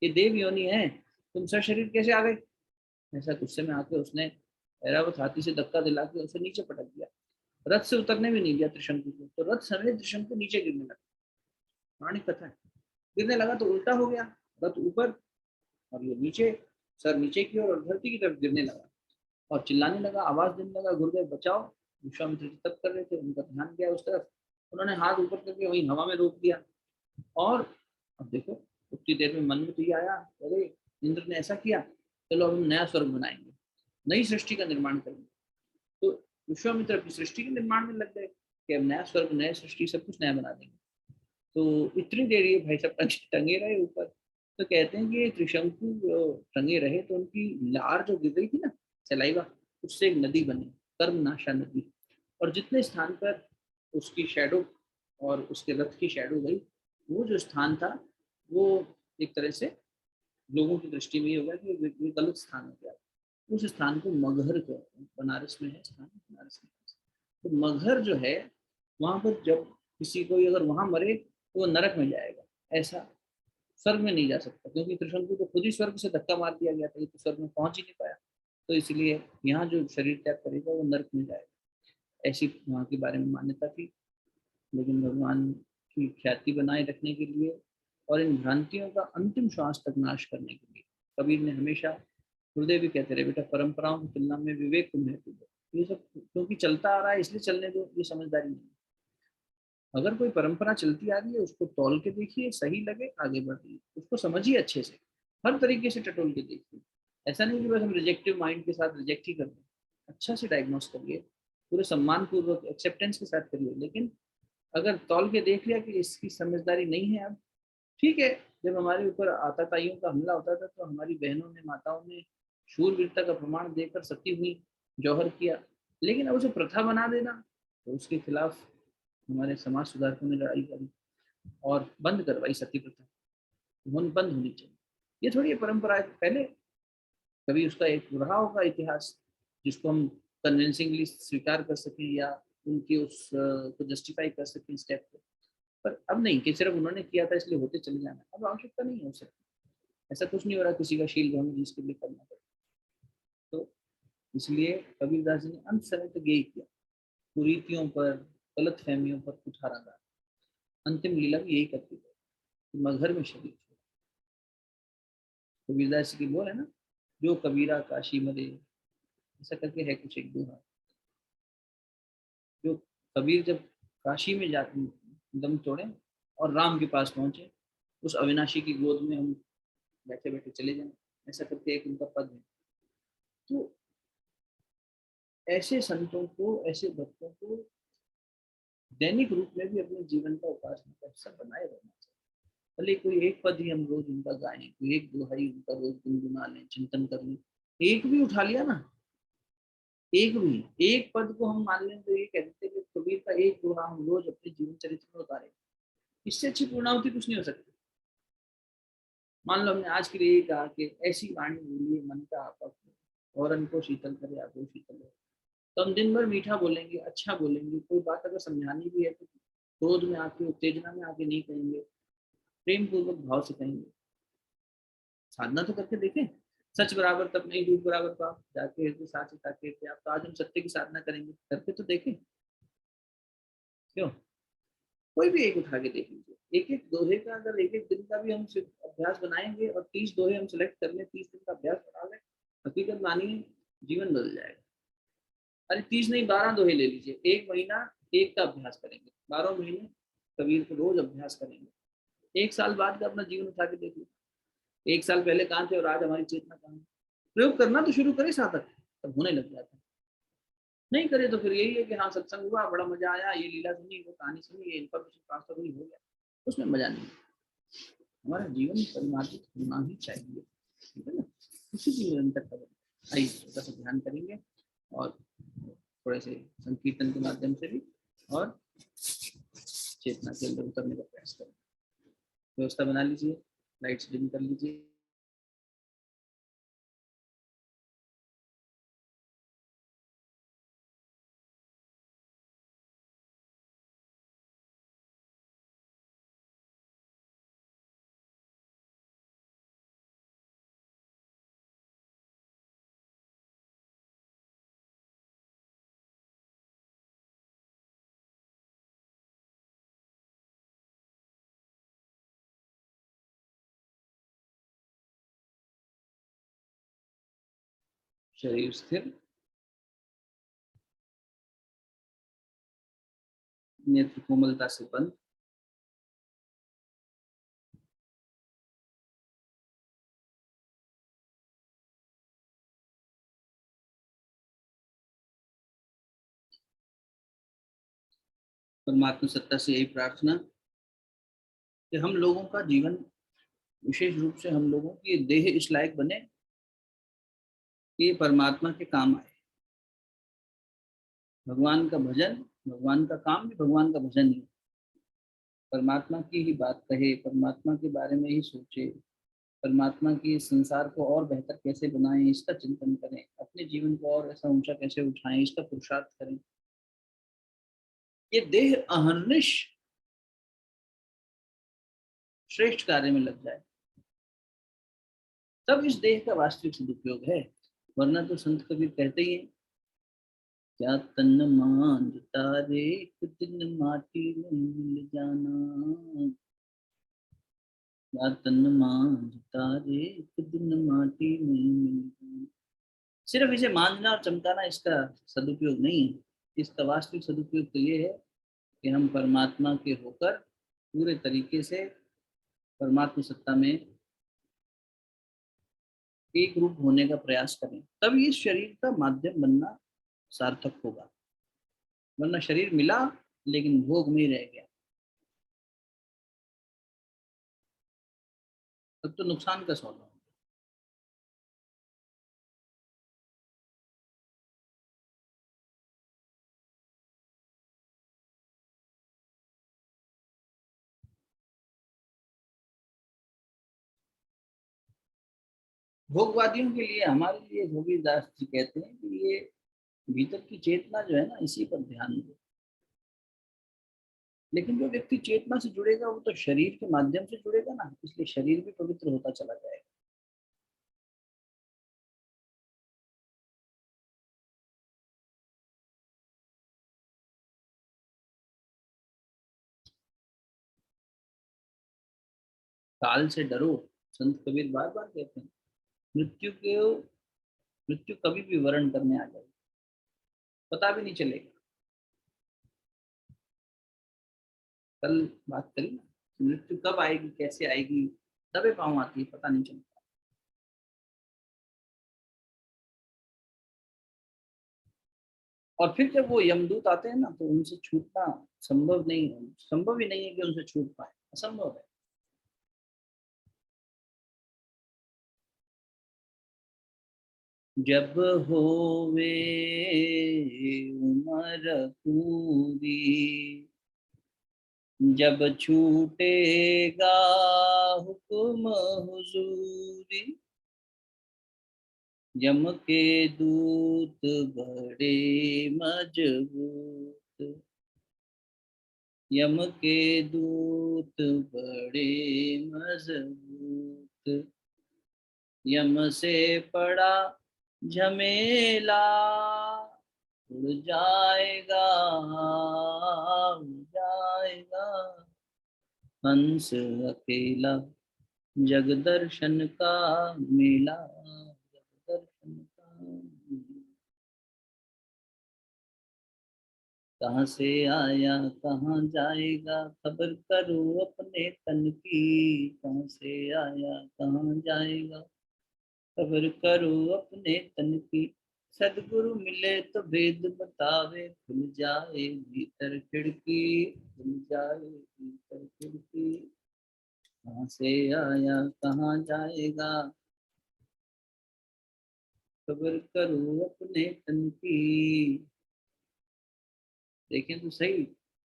Speaker 1: ये देव योनि है, तुम सशरीर कैसे आ गए। ऐसा गुस्से में आके उसने ऐरावत हाथी से धक्का दिला के उसे नीचे पटक दिया। रथ से उतरने भी नहीं दिया त्रिशंकु को, तो रथ समेत त्रिशंकु नीचे गिरने लगा। पौराणिक कथा है। गिरने लगा तो उल्टा हो गया, रथ ऊपर और ये नीचे, सर नीचे की ओर और धरती की तरफ गिरने लगा और चिल्लाने लगा, आवाज देने लगा, गुरुदेव बचाओ। विश्वामित्र जी तप कर रहे थे, उनका ध्यान गया उस तरफ, उन्होंने हाथ ऊपर करके वही हवा में रोक दिया। और अब देखो, उतनी देर में मन में तो ये आया, अरे इंद्र ने ऐसा किया, चलो अब हम नया स्वर्ग बनाएंगे, नई सृष्टि का निर्माण करेंगे। तो विश्वामित्र अपनी सृष्टि के निर्माण में लग गए कि अब नया स्वर्ग, नया सृष्टि, सब कुछ नया बना देंगे। तो इतनी देर ये भाई सब टंगे रहे ऊपर। तो कहते हैं कि त्रिशंकु टंगे रहे तो उनकी लार जो गिर रही थी ना, सलाइवा, उससे एक नदी बनी, कर्मनाशा नदी। और जितने स्थान पर उसकी शैडो और उसके रथ की शैडो गई, वो जो स्थान था वो एक तरह से लोगों की दृष्टि में ये हो गया कि ये गलत स्थान हो गया। उस स्थान को मगहर कहते हैं, बनारस में है स्थान, बनारस में। तो मगहर जो है, वहां पर जब किसी को अगर वहां मरे तो वो नरक में जाएगा, ऐसा स्वर्ग में नहीं जा सकता, क्योंकि त्रिशंकु को खुद ही स्वर्ग से धक्का मार दिया गया था, ये तो स्वर्ग में पहुंच ही नहीं पाया। तो इसलिए यहाँ जो शरीर त्याग करेगा वो नरक में जाएगा, ऐसी वहाँ के बारे में मान्यता थी। लेकिन भगवान की ख्याति बनाए रखने के लिए और इन भ्रांतियों का अंतिम श्वास तक नाश करने के लिए कबीर ने हमेशा, गुरुदेव भी कहते रहे, बेटा परंपराओं की तुलना में विवेक को महत्व दो। ये सब क्योंकि चलता आ रहा है इसलिए चलने दो, ये समझदारी नहीं। अगर कोई परंपरा चलती आ रही है उसको तौल के देखिए, सही लगे आगे बढ़िए, उसको समझिए अच्छे से, हर तरीके से टटोल के देखिए। ऐसा नहीं कि बस हम रिजेक्टिव माइंड के साथ रिजेक्ट ही कर दें, अच्छा से डायग्नोस करिए, पूरे सम्मान पूर्वक एक्सेप्टेंस के साथ करिए। लेकिन अगर तौल के देख लिया कि इसकी समझदारी नहीं है, अब ठीक है। जब हमारे ऊपर आताताइयों का हमला होता था तो हमारी बहनों ने, माताओं ने शूरवीरता का प्रमाण देकर सती हुई जौहर किया, लेकिन अब उसे प्रथा बना देना, तो उसके खिलाफ हमारे समाज सुधारकों ने लड़ाई करी और बंद करवाई सती प्रथा, बंद होनी चाहिए। ये थोड़ी परंपरा है, पहले कभी उसका एक रहा होगा इतिहास जिसको हम कन्विंसिंगली स्वीकार कर सकें या उनकी उस को जस्टिफाई कर सकें स्टेप को। पर अब नहीं कि सिर्फ उन्होंने किया था इसलिए होते चले जाना, अब आवश्यकता नहीं हो सकती। ऐसा कुछ नहीं हो रहा किसी का शील भंग जिसके लिए करना पड़े। तो इसलिए कबीरदास जी ने अंत समय तक यही किया, कुरीतियों पर, गलत फहमियों पर कुठारा डाला, अंतिम लीला भी यही करती है कि मगहर में शरीर छोड़ा। कबीरदास जी की बोल है ना, जो कबीरा काशी मरे, ऐसा करके है कुछ एक दोहा। जो कबीर जब काशी में जा दम तोड़े और राम के पास पहुंचे, उस अविनाशी की गोद में हम बैठे बैठे चले जाएं, ऐसा करके एक उनका पद है। तो ऐसे संतों को, ऐसे भक्तों को दैनिक रूप में भी अपने जीवन का उपासना का हिस्सा बनाए रहना चाहिए। भले कोई एक पद ही हम रोज उनका गाएं, कोई एक दोहाई उनका रोज गुनगुना लें, चिंतन कर लें, एक भी उठा लिया ना, एक भी एक पद को हम मान लें तो ये कहते हैं कि कबीर का एक दोहा हम रोज अपने जीवन चरित्र में उतारें, इससे अच्छी पूर्णाहुति कुछ नहीं हो सकती। मान लो हमने आज के लिए ये कहा कि ऐसी वाणी बोलिए मन का आपा और उनको शीतल करे, आपको शीतल हो। तो हम दिन भर मीठा बोलेंगे, अच्छा बोलेंगे, कोई बात अगर समझानी भी है तो क्रोध में आके, उत्तेजना में आके नहीं कहेंगे, प्रेम पूर्वक भाव से कहेंगे। साधना तो करके देखें, सच बराबर तब नहीं, झूठ बराबर पाप, जाके हृदय साच ताके थे आप। तो आज हम सत्य की साधना करेंगे, करके तो देखें, क्यों। कोई भी एक उठा के देख लीजिए, एक एक दोहे का अगर एक एक दिन का भी हम सिर्फ अभ्यास बनाएंगे और 30 दोहे हम सिलेक्ट कर लें, 30 दिन का अभ्यास बना लें, हकीकत मानिए जीवन बदल जाएगा। अरे 30 नहीं 12 दोहे ले लीजिए, 1 महीना एक का अभ्यास करेंगे, 12 महीने कबीर को रोज अभ्यास करेंगे, 1 साल बाद का अपना जीवन उठा के देख लो, 1 साल पहले कहाँ थे और आज हमारी चेतना कहाँ है। प्रयोग करना तो शुरू करे साधक, तब होने लग जाता है। नहीं करे तो फिर यही है कि हाँ सत्संग हुआ, बड़ा मजा आया, ये लीला सुनी, वो कहानी सुनी, ये इन्फॉर्मेशन ट्रांसफर हुई, हो गया, उसमें मजा नहीं। हमारा जीवन परिमार्जित होना ही चाहिए, ठीक है ना, उसी की निरंतरता बने। आइए छोटा सा ध्यान करेंगे और थोड़े से संकीर्तन के माध्यम से भी, और चेतना के अंदर उतरने का प्रयास करें। व्यवस्था बना लीजिए, लाइट्स डिम कर लीजिए। शरीर स्थिर, नेत्र कोमलता से बंद, परमात्मा सत्ता से यही प्रार्थना कि हम लोगों का जीवन, विशेष रूप से हम लोगों की देह इस लायक बने कि ये परमात्मा के काम आए। भगवान का भजन, भगवान का काम भी भगवान का भजन ही, परमात्मा की ही बात कहे, परमात्मा के बारे में ही सोचे, परमात्मा की संसार को और बेहतर कैसे बनाएं इसका चिंतन करें, अपने जीवन को और ऐसा ऊंचा कैसे उठाएं इसका पुरुषार्थ करें। ये देह अहर्निश श्रेष्ठ कार्य में लग जाए, तब इस देह का वास्तविक सदुपयोग है। वरना तो संत कबीर कहते ही हैं, क्या तन मांझता रे एक दिन माटी में मिल जाना, क्या तन मांझता रे एक दिन माटी में मिल जाना। सिर्फ इसे मांझना और चमकाना इसका सदुपयोग नहीं है, इसका वास्तविक सदुपयोग तो ये है कि हम परमात्मा के होकर पूरे तरीके से परमात्मा सत्ता में एक रूप होने का प्रयास करें, तभी इस शरीर का माध्यम बनना सार्थक होगा। वरना शरीर मिला लेकिन भोग में रह गया, तब तो नुकसान का सौदा होगा। भोगवादियों के लिए, हमारे लिए जोगीदास जी कहते हैं कि ये भीतर की चेतना जो है ना, इसी पर ध्यान दो। लेकिन जो व्यक्ति चेतना से जुड़ेगा वो तो शरीर के माध्यम से जुड़ेगा ना, इसलिए शरीर भी पवित्र होता चला जाएगा। काल से डरो, संत कबीर बार बार कहते हैं। मृत्यु को, मृत्यु कभी भी वर्ण करने आ जाएगी, पता भी नहीं चलेगा। कल बात करी ना, मृत्यु कब आएगी, कैसे आएगी, दबे पाँव आती है, पता नहीं चलता। और फिर जब वो यमदूत आते हैं ना, तो उनसे छूटना संभव नहीं है, संभव ही नहीं है कि उनसे छूट पाए, असंभव है। जब होवे उमर पूरी, जब छूटेगा हुक्म हुजूरी, यम के दूत बड़े मजबूत, यम के दूत बड़े मजबूत, यम से पड़ा झमेला, उड़ जाएगा, उड़ जाएगा हंस अकेला, जग दर्शन का मेला, जग दर्शन का मेला। कहाँ से आया कहाँ जाएगा, खबर करो अपने तन की। कहाँ से आया कहाँ जाएगा, खबर करो अपने तन की। सदगुरु मिले तो भेद बतावे, खुल जाए भीतर खिड़की। खुल जाए भीतर खिड़की। कहाँ से आया कहाँ जाएगा, खबर करो अपने तन की। देखें तो सही,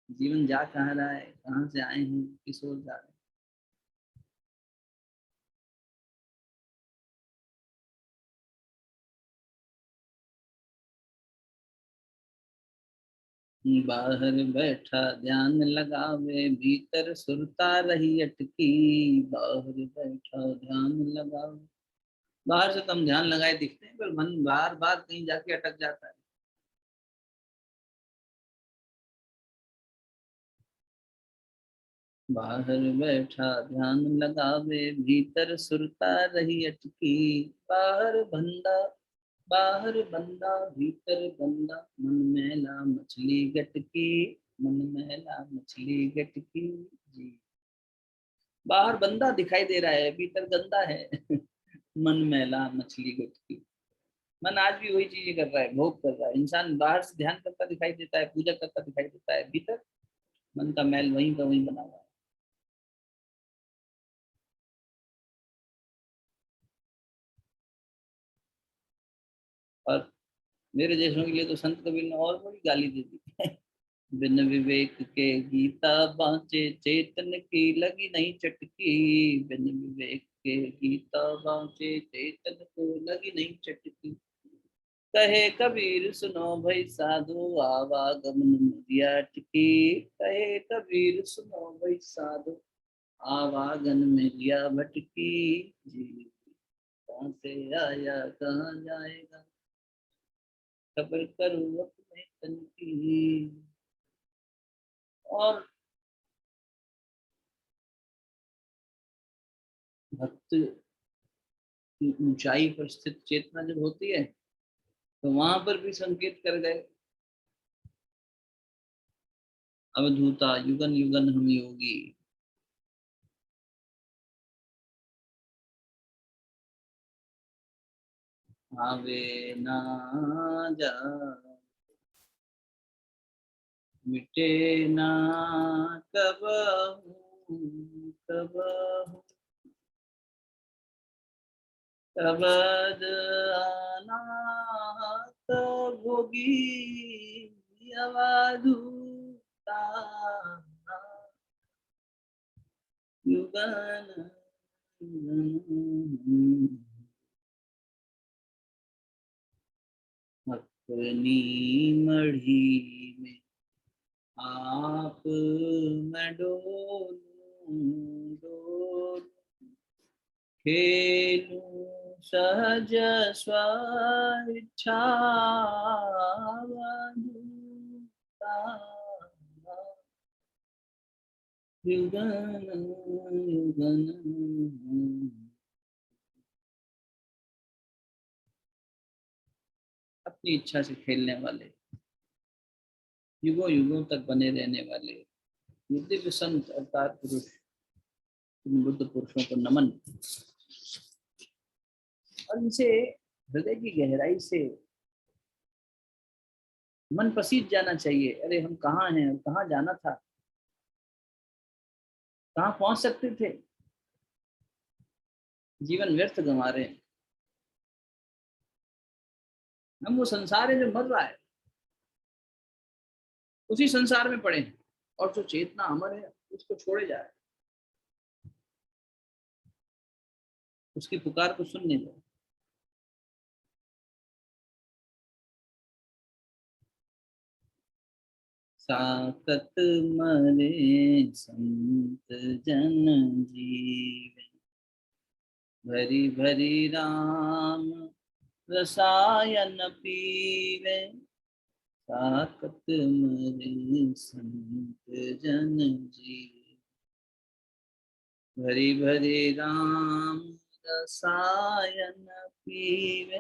Speaker 1: जीवन जा कहाँ रहा है, कहाँ से आए हैं, किस ओर जा रहे हैं। बाहर बैठा ध्यान लगावे, भीतर सुरता रही अटकी। बाहर बैठा ध्यान लगावे, बाहर से तो हम ध्यान लगाए दिखते हैं, पर मन बार बार कहीं जाके अटक जाता है। बाहर बैठा ध्यान लगावे, भीतर सुरता रही अटकी। बाहर बंदा, बाहर बंदा, भीतर बंदा, मन मैला मछली गटकी। मन मैला मछली गटकी। जी। बाहर बंदा दिखाई दे रहा है, भीतर गंदा है। मन मैला मछली गटकी। मन आज भी वही चीजें कर रहा है, भोग कर रहा है। इंसान बाहर से ध्यान करता दिखाई देता है, पूजा करता दिखाई देता है, भीतर मन का मैल वहीं का वहीं बना हुआ है। और मेरे जैसों के लिए तो संत कबीर ने और बड़ी गाली दे दी। बिन विवेक के गीता बाँचे, चेतन की लगी नहीं चटकी। बिन विवेक के गीता बाँचे, चेतन को लगी नहीं चटकी। कहे कबीर सुनो भाई साधु, आवागमन में अटकी। कहे कबीर सुनो भाई साधु, आवागन में लिया भटकी। जी। कहाँ से आया कहाँ जाएगा, खबर करूँ अपने तन की। और भक्त की ऊंचाई पर स्थित चेतना जब होती है, तो वहां पर भी संकेत कर गए, अवधूता युगन युगन हम योगी। आवे ना जा, मिटे ना कबहू, कबहू कबद अनाथ भोगी। अवधूता युगन युगन। अपनी मढ़ी में आप मैं डोलूं, डोलूं, खेलूं सहज स्वेच्छा। बंधुता युगन युगन। अपनी इच्छा से खेलने वाले, युगों युगों तक बने रहने वाले ये दिव्य संत अवतार पुरुष, इन बुद्ध पुरुषों को नमन। और इनसे हृदय की गहराई से मन पसीज जाना चाहिए। अरे हम कहाँ हैं और कहाँ जाना था, कहाँ पहुंच सकते थे, जीवन व्यर्थ गंवा रहे हैं। हम वो संसार है जो मर रहा है, उसी संसार में पड़े हैं। और जो चेतना अमर है उसको छोड़े जा रहे हैं, उसकी पुकार को सुनने जाए। साकत मरे संत जन जीव, भरी भरी राम रसायन पीवे। साकत मरे संत जन जीव, भरी भरी राम रसायन पीवे।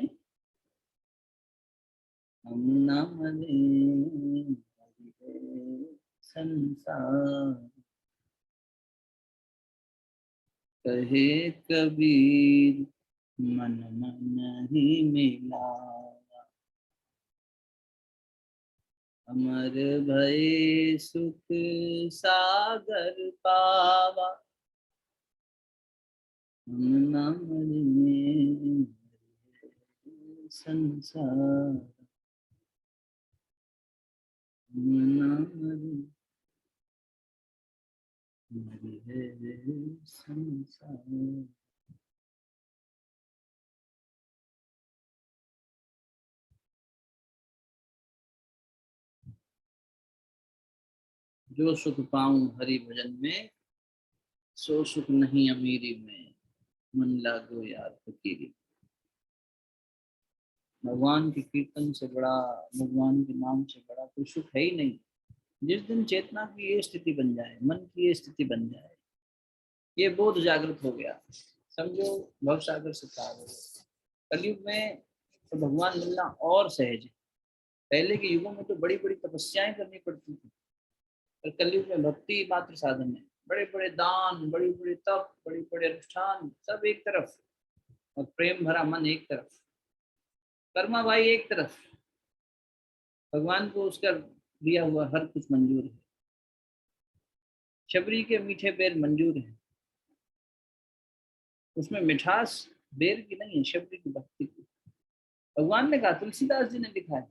Speaker 1: हम न मरे, संसार। कहे कबीर मन मन ही मिला, अमर भय सुख सागर पावा। हम न मरें संसार, हम न मरें संसार। जो सुख पाऊं हरि भजन में, सो सुख नहीं अमीरी में, मन लागो यार फकीरी। भगवान के कीर्तन से बड़ा, भगवान के नाम से बड़ा कोई सुख है ही नहीं। जिस दिन चेतना की ये स्थिति बन जाए, मन की ये स्थिति बन जाए, ये बोध जागृत हो गया, समझो भव सागर से पार हो गया। कलयुग में तो भगवान मिलना और सहज है। पहले के युगों में तो बड़ी बड़ी तपस्याएं करनी पड़ती थी, पर कलयुग में भक्ति मात्र साधन है। बड़े बड़े दान, बड़ी बड़ी तप, बड़ी बड़े अनुष्ठान सब एक तरफ, और प्रेम भरा मन एक तरफ, कर्मा भाई एक तरफ। भगवान को उसका दिया हुआ हर कुछ मंजूर है। शबरी के मीठे बेर मंजूर है, उसमें मिठास बेर की नहीं है, शबरी की भक्ति की। भगवान ने कहा, तुलसीदास जी ने लिखा है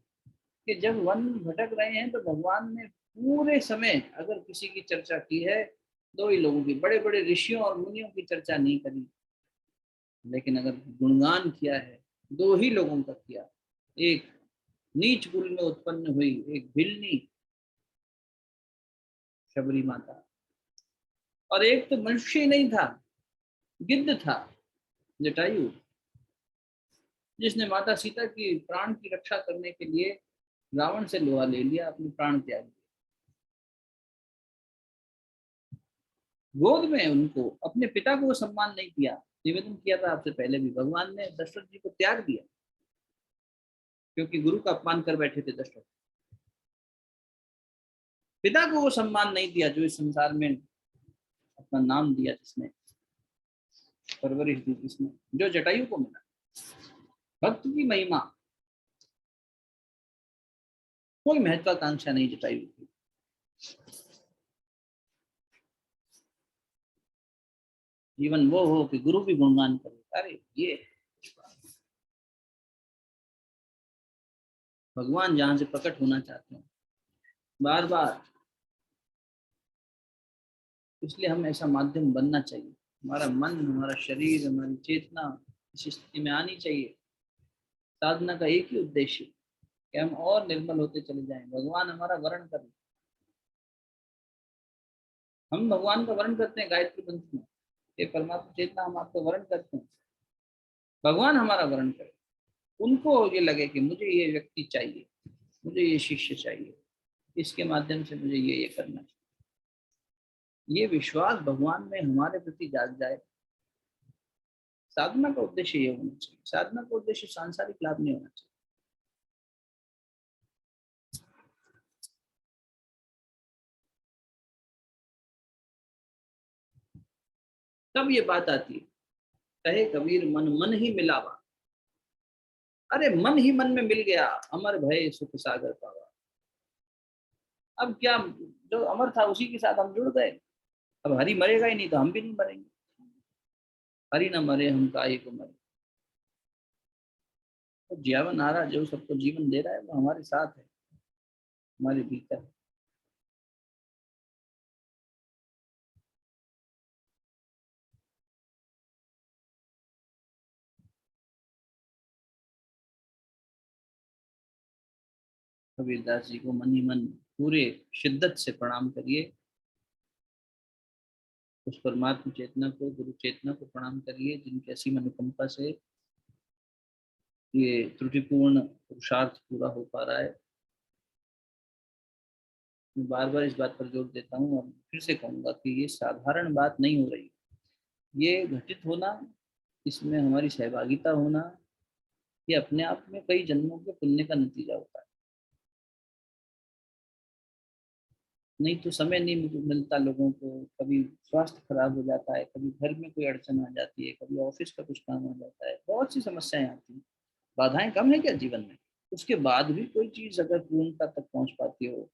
Speaker 1: कि जब वन भटक रहे हैं तो भगवान ने पूरे समय अगर किसी की चर्चा की है, दो ही लोगों की, बड़े बड़े ऋषियों और मुनियों की चर्चा नहीं करी। लेकिन अगर गुणगान किया है, दो ही लोगों का किया। एक नीच कुल में उत्पन्न हुई एक भिलनी शबरी माता, और एक तो मनुष्य ही नहीं था, गिद्ध था, जटायु, जिसने माता सीता की प्राण की रक्षा करने के लिए रावण से लोहा ले लिया, अपने प्राण त्याग दिए। गोद में उनको, अपने पिता को सम्मान नहीं किया। निवेदन किया था आपसे पहले भी, भगवान ने दशरथ जी को त्याग दिया क्योंकि गुरु का अपमान कर बैठे थे दशरथ। पिता को वो सम्मान नहीं दिया जो इस संसार में अपना नाम दिया, जिसने परवरिश दी, जिसने, जो जटायु को मिला। भक्त की महिमा, कोई महत्वाकांक्षा नहीं जटायु की। जीवन वो हो कि गुरु भी गुणगान करे। अरे ये भगवान जहां से प्रकट होना चाहते हैं बार बार, इसलिए हम ऐसा माध्यम बनना चाहिए। हमारा मन, हमारा शरीर, हमारी चेतना इस स्थिति में आनी चाहिए। साधना का एक ही उद्देश्य कि हम और निर्मल होते चले जाएं, भगवान हमारा वर्ण करें। हम भगवान का वर्ण करते हैं गायत्री मंत्र में, ये परमात्मा चेतना हम आपका वर्ण करते हैं, भगवान हमारा वर्ण करे। उनको ये लगे कि मुझे ये व्यक्ति चाहिए, मुझे ये शिष्य चाहिए, इसके माध्यम से मुझे ये करना चाहिए। ये विश्वास भगवान में हमारे प्रति जाग जाए। साधना का उद्देश्य ये होना चाहिए। साधना का उद्देश्य सांसारिक लाभ नहीं होना चाहिए। तब ये बात आती है, कहे कबीर मन मन ही मिलावा। अरे मन ही मन में मिल गया, अमर भय सुख सागर पावा। अब क्या, जो अमर था उसी के साथ हम जुड़ गए। अब हरि मरेगा ही नहीं तो हम भी नहीं मरेंगे। हरि न मरे हम काहे को मरे। तो जीवन आ रहा, जो सबको जीवन दे रहा है वो हमारे साथ है, हमारे भीतर है। कबीरदास जी को मन ही मन पूरे शिद्दत से प्रणाम करिए। उस परमात्मा चेतना को, गुरु चेतना को प्रणाम करिए, जिनकी असीम अनुकंपा से ये त्रुटिपूर्ण पुरुषार्थ पूरा हो पा रहा है। मैं बार बार इस बात पर जोर देता हूँ और फिर से कहूँगा कि ये साधारण बात नहीं हो रही। ये घटित होना, इसमें हमारी सहभागिता होना, ये अपने आप में कई जन्मों के पुण्य का नतीजा होता है। नहीं तो समय नहीं मिलता लोगों को, कभी स्वास्थ्य खराब हो जाता है, कभी घर में कोई अड़चन आ जाती है, कभी ऑफिस का कुछ काम आ जाता है, बहुत सी समस्याएं आती हैं। बाधाएं कम है क्या जीवन में? उसके बाद भी कोई चीज अगर पूर्णता तक पहुंच पाती हो,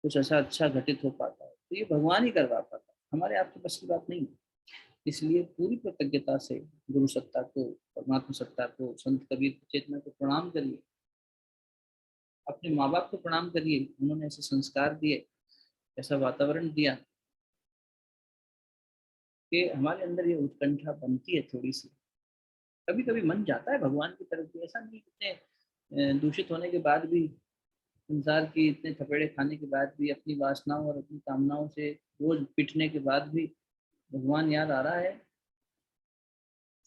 Speaker 1: कुछ ऐसा अच्छा घटित हो पाता है, तो ये भगवान ही करवा पाता है, हमारे आपके बस की बात नहीं है। इसलिए पूरी कृतज्ञता से गुरु सत्ता को, परमात्मा सत्ता को, संत कबीर की चेतना को प्रणाम करिए। अपने माँ बाप को प्रणाम करिए, उन्होंने ऐसे संस्कार दिए, ऐसा वातावरण दिया कि हमारे अंदर ये उत्कंठा बनती है थोड़ी सी। कभी कभी मन जाता है भगवान की तरफ भी, ऐसा नहीं, इतने दूषित होने के बाद भी, संसार की इतने थपेड़े खाने के बाद भी, अपनी वासनाओं और अपनी कामनाओं से रोज पिटने के बाद भी भगवान याद आ रहा है,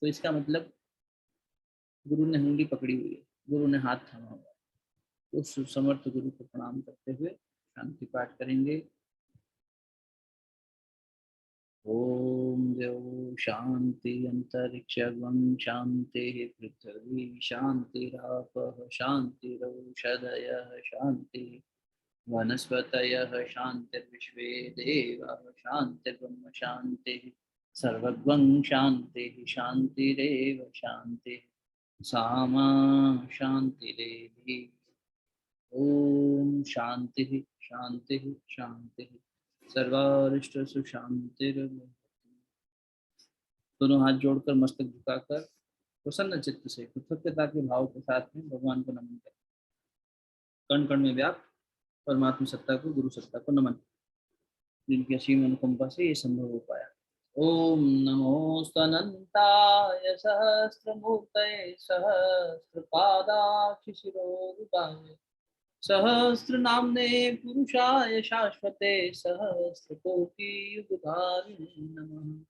Speaker 1: तो इसका मतलब गुरु ने उंगली पकड़ी हुई है, गुरु ने हाथ थामा हुआ है। उस समर्थ गुरु को प्रणाम करते हुए शांति पाठ करेंगे। ओम द्यौ शांति अंतरिक्षं शांति पृथ्वी शांतिरापः शांतिरौषधयः शांति वनस्पतयः शान्तिर्विश्वे देवाः शान्तिर्ब्रह्म शान्तिः सर्वगं शान्तिः शान्तिरेव शान्तिः सामा शान्तिरेधि। ओम शांतिः शांतिः शांतिः सर्वारिष्टसु शांतिर्भवतु। दोनों हाथ जोड़कर मस्तक झुकाकर प्रसन्न चित्त से कृतज्ञता के भाव के साथ में भगवान को नमन करें। कण कण में व्याप्त परमात्मा सत्ता को, गुरु सत्ता को नमन, जिनकी असीम अनुकंपा से ये संभव हो पाया। ओम नमोस्तनंताय सहस्रमूर्तये सहस्रपादाक्षिशिरोरुबाय सहस्रनाम्ने पुरुषाय शाश्वते सहस्रकोटियुगधारिणे नमः।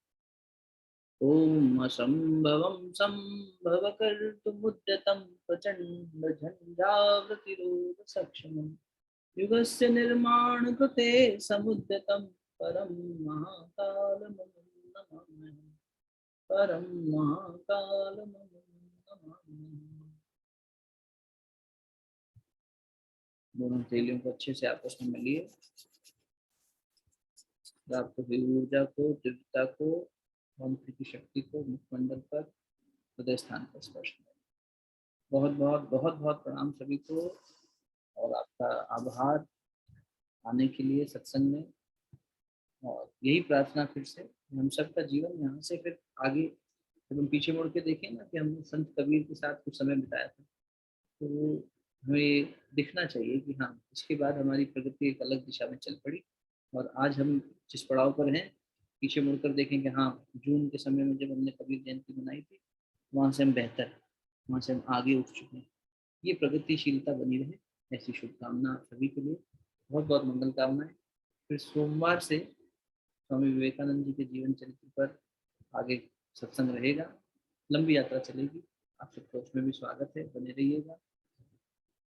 Speaker 1: ॐ असम्भवं सम्भवकर्तुमुद्यतं प्रचण्डझञ्झावतिरोधसक्षमं युगस्य निर्माणकृते समुद्यतं परं महाकालमहं नमाम्यहम्। परं महाकालमहं नमाम्यहम्। दोनों हथेलियों को अच्छे से आपस में मिलिए। प्राप्त हुई ऊर्जा को, दिव्यता को, मंत्र की शक्ति को मुखमंडल पर, हृदय स्थान पर स्पर्श करें। बहुत बहुत बहुत बहुत प्रणाम सभी को, और आपका आभार आने के लिए सत्संग में। और यही प्रार्थना फिर से, हम सबका जीवन यहाँ से फिर आगे, जब हम पीछे मुड़ के देखें ना कि हमने संत कबीर के साथ कुछ समय बिताया था, तो हमें दिखना चाहिए कि हाँ, इसके बाद हमारी प्रगति एक अलग दिशा में चल पड़ी। और आज हम जिस पड़ाव पर हैं, पीछे मुड़कर देखें कि हाँ, जून के समय में जब हमने कबीर जयंती मनाई थी, वहाँ से हम बेहतर, वहाँ से हम आगे उठ चुके हैं। ये प्रगतिशीलता बनी रहे, ऐसी शुभकामना सभी के लिए। बहुत बहुत मंगल कामनाएं। फिर सोमवार से स्वामी विवेकानंद जी के जीवन चरित्र पर आगे सत्संग रहेगा, लंबी यात्रा चलेगी। आप सबका उसमें भी स्वागत है, बने रहिएगा।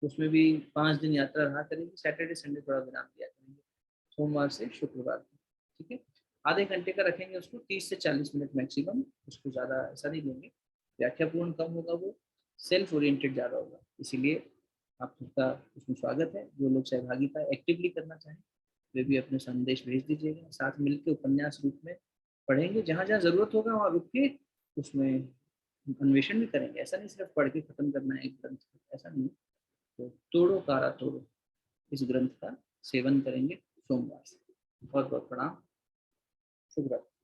Speaker 1: उसमें भी 5 दिन यात्रा रहा करेगी, सैटरडे संडे थोड़ा विराम दिया करेंगे, सोमवार से शुक्रवार को। ठीक है, आधे घंटे का रखेंगे उसको, 30 से 40 मिनट मैक्सिमम, उसको ज़्यादा ऐसा नहीं लेंगे। व्याख्यापूर्ण कम होगा, वो सेल्फ ओरिएंटेड ज़्यादा होगा, इसीलिए आप सबका उसमें स्वागत है। जो लोग सहभागिता एक्टिवली करना चाहें, वे भी अपने संदेश भेज दीजिएगा। साथ मिलकर उपन्यास रूप में पढ़ेंगे, जहाँ जहाँ जरूरत होगा वहाँ रुक के उसमें अन्वेषण भी करेंगे। ऐसा नहीं सिर्फ पढ़ के खत्म करना है एक ग्रंथ, ऐसा नहीं। तो तोड़ो कारा तोड़ो, इस ग्रंथ का सेवन करेंगे सोमवार से। बहुत बहुत प्रणाम, शुभ रात्रि।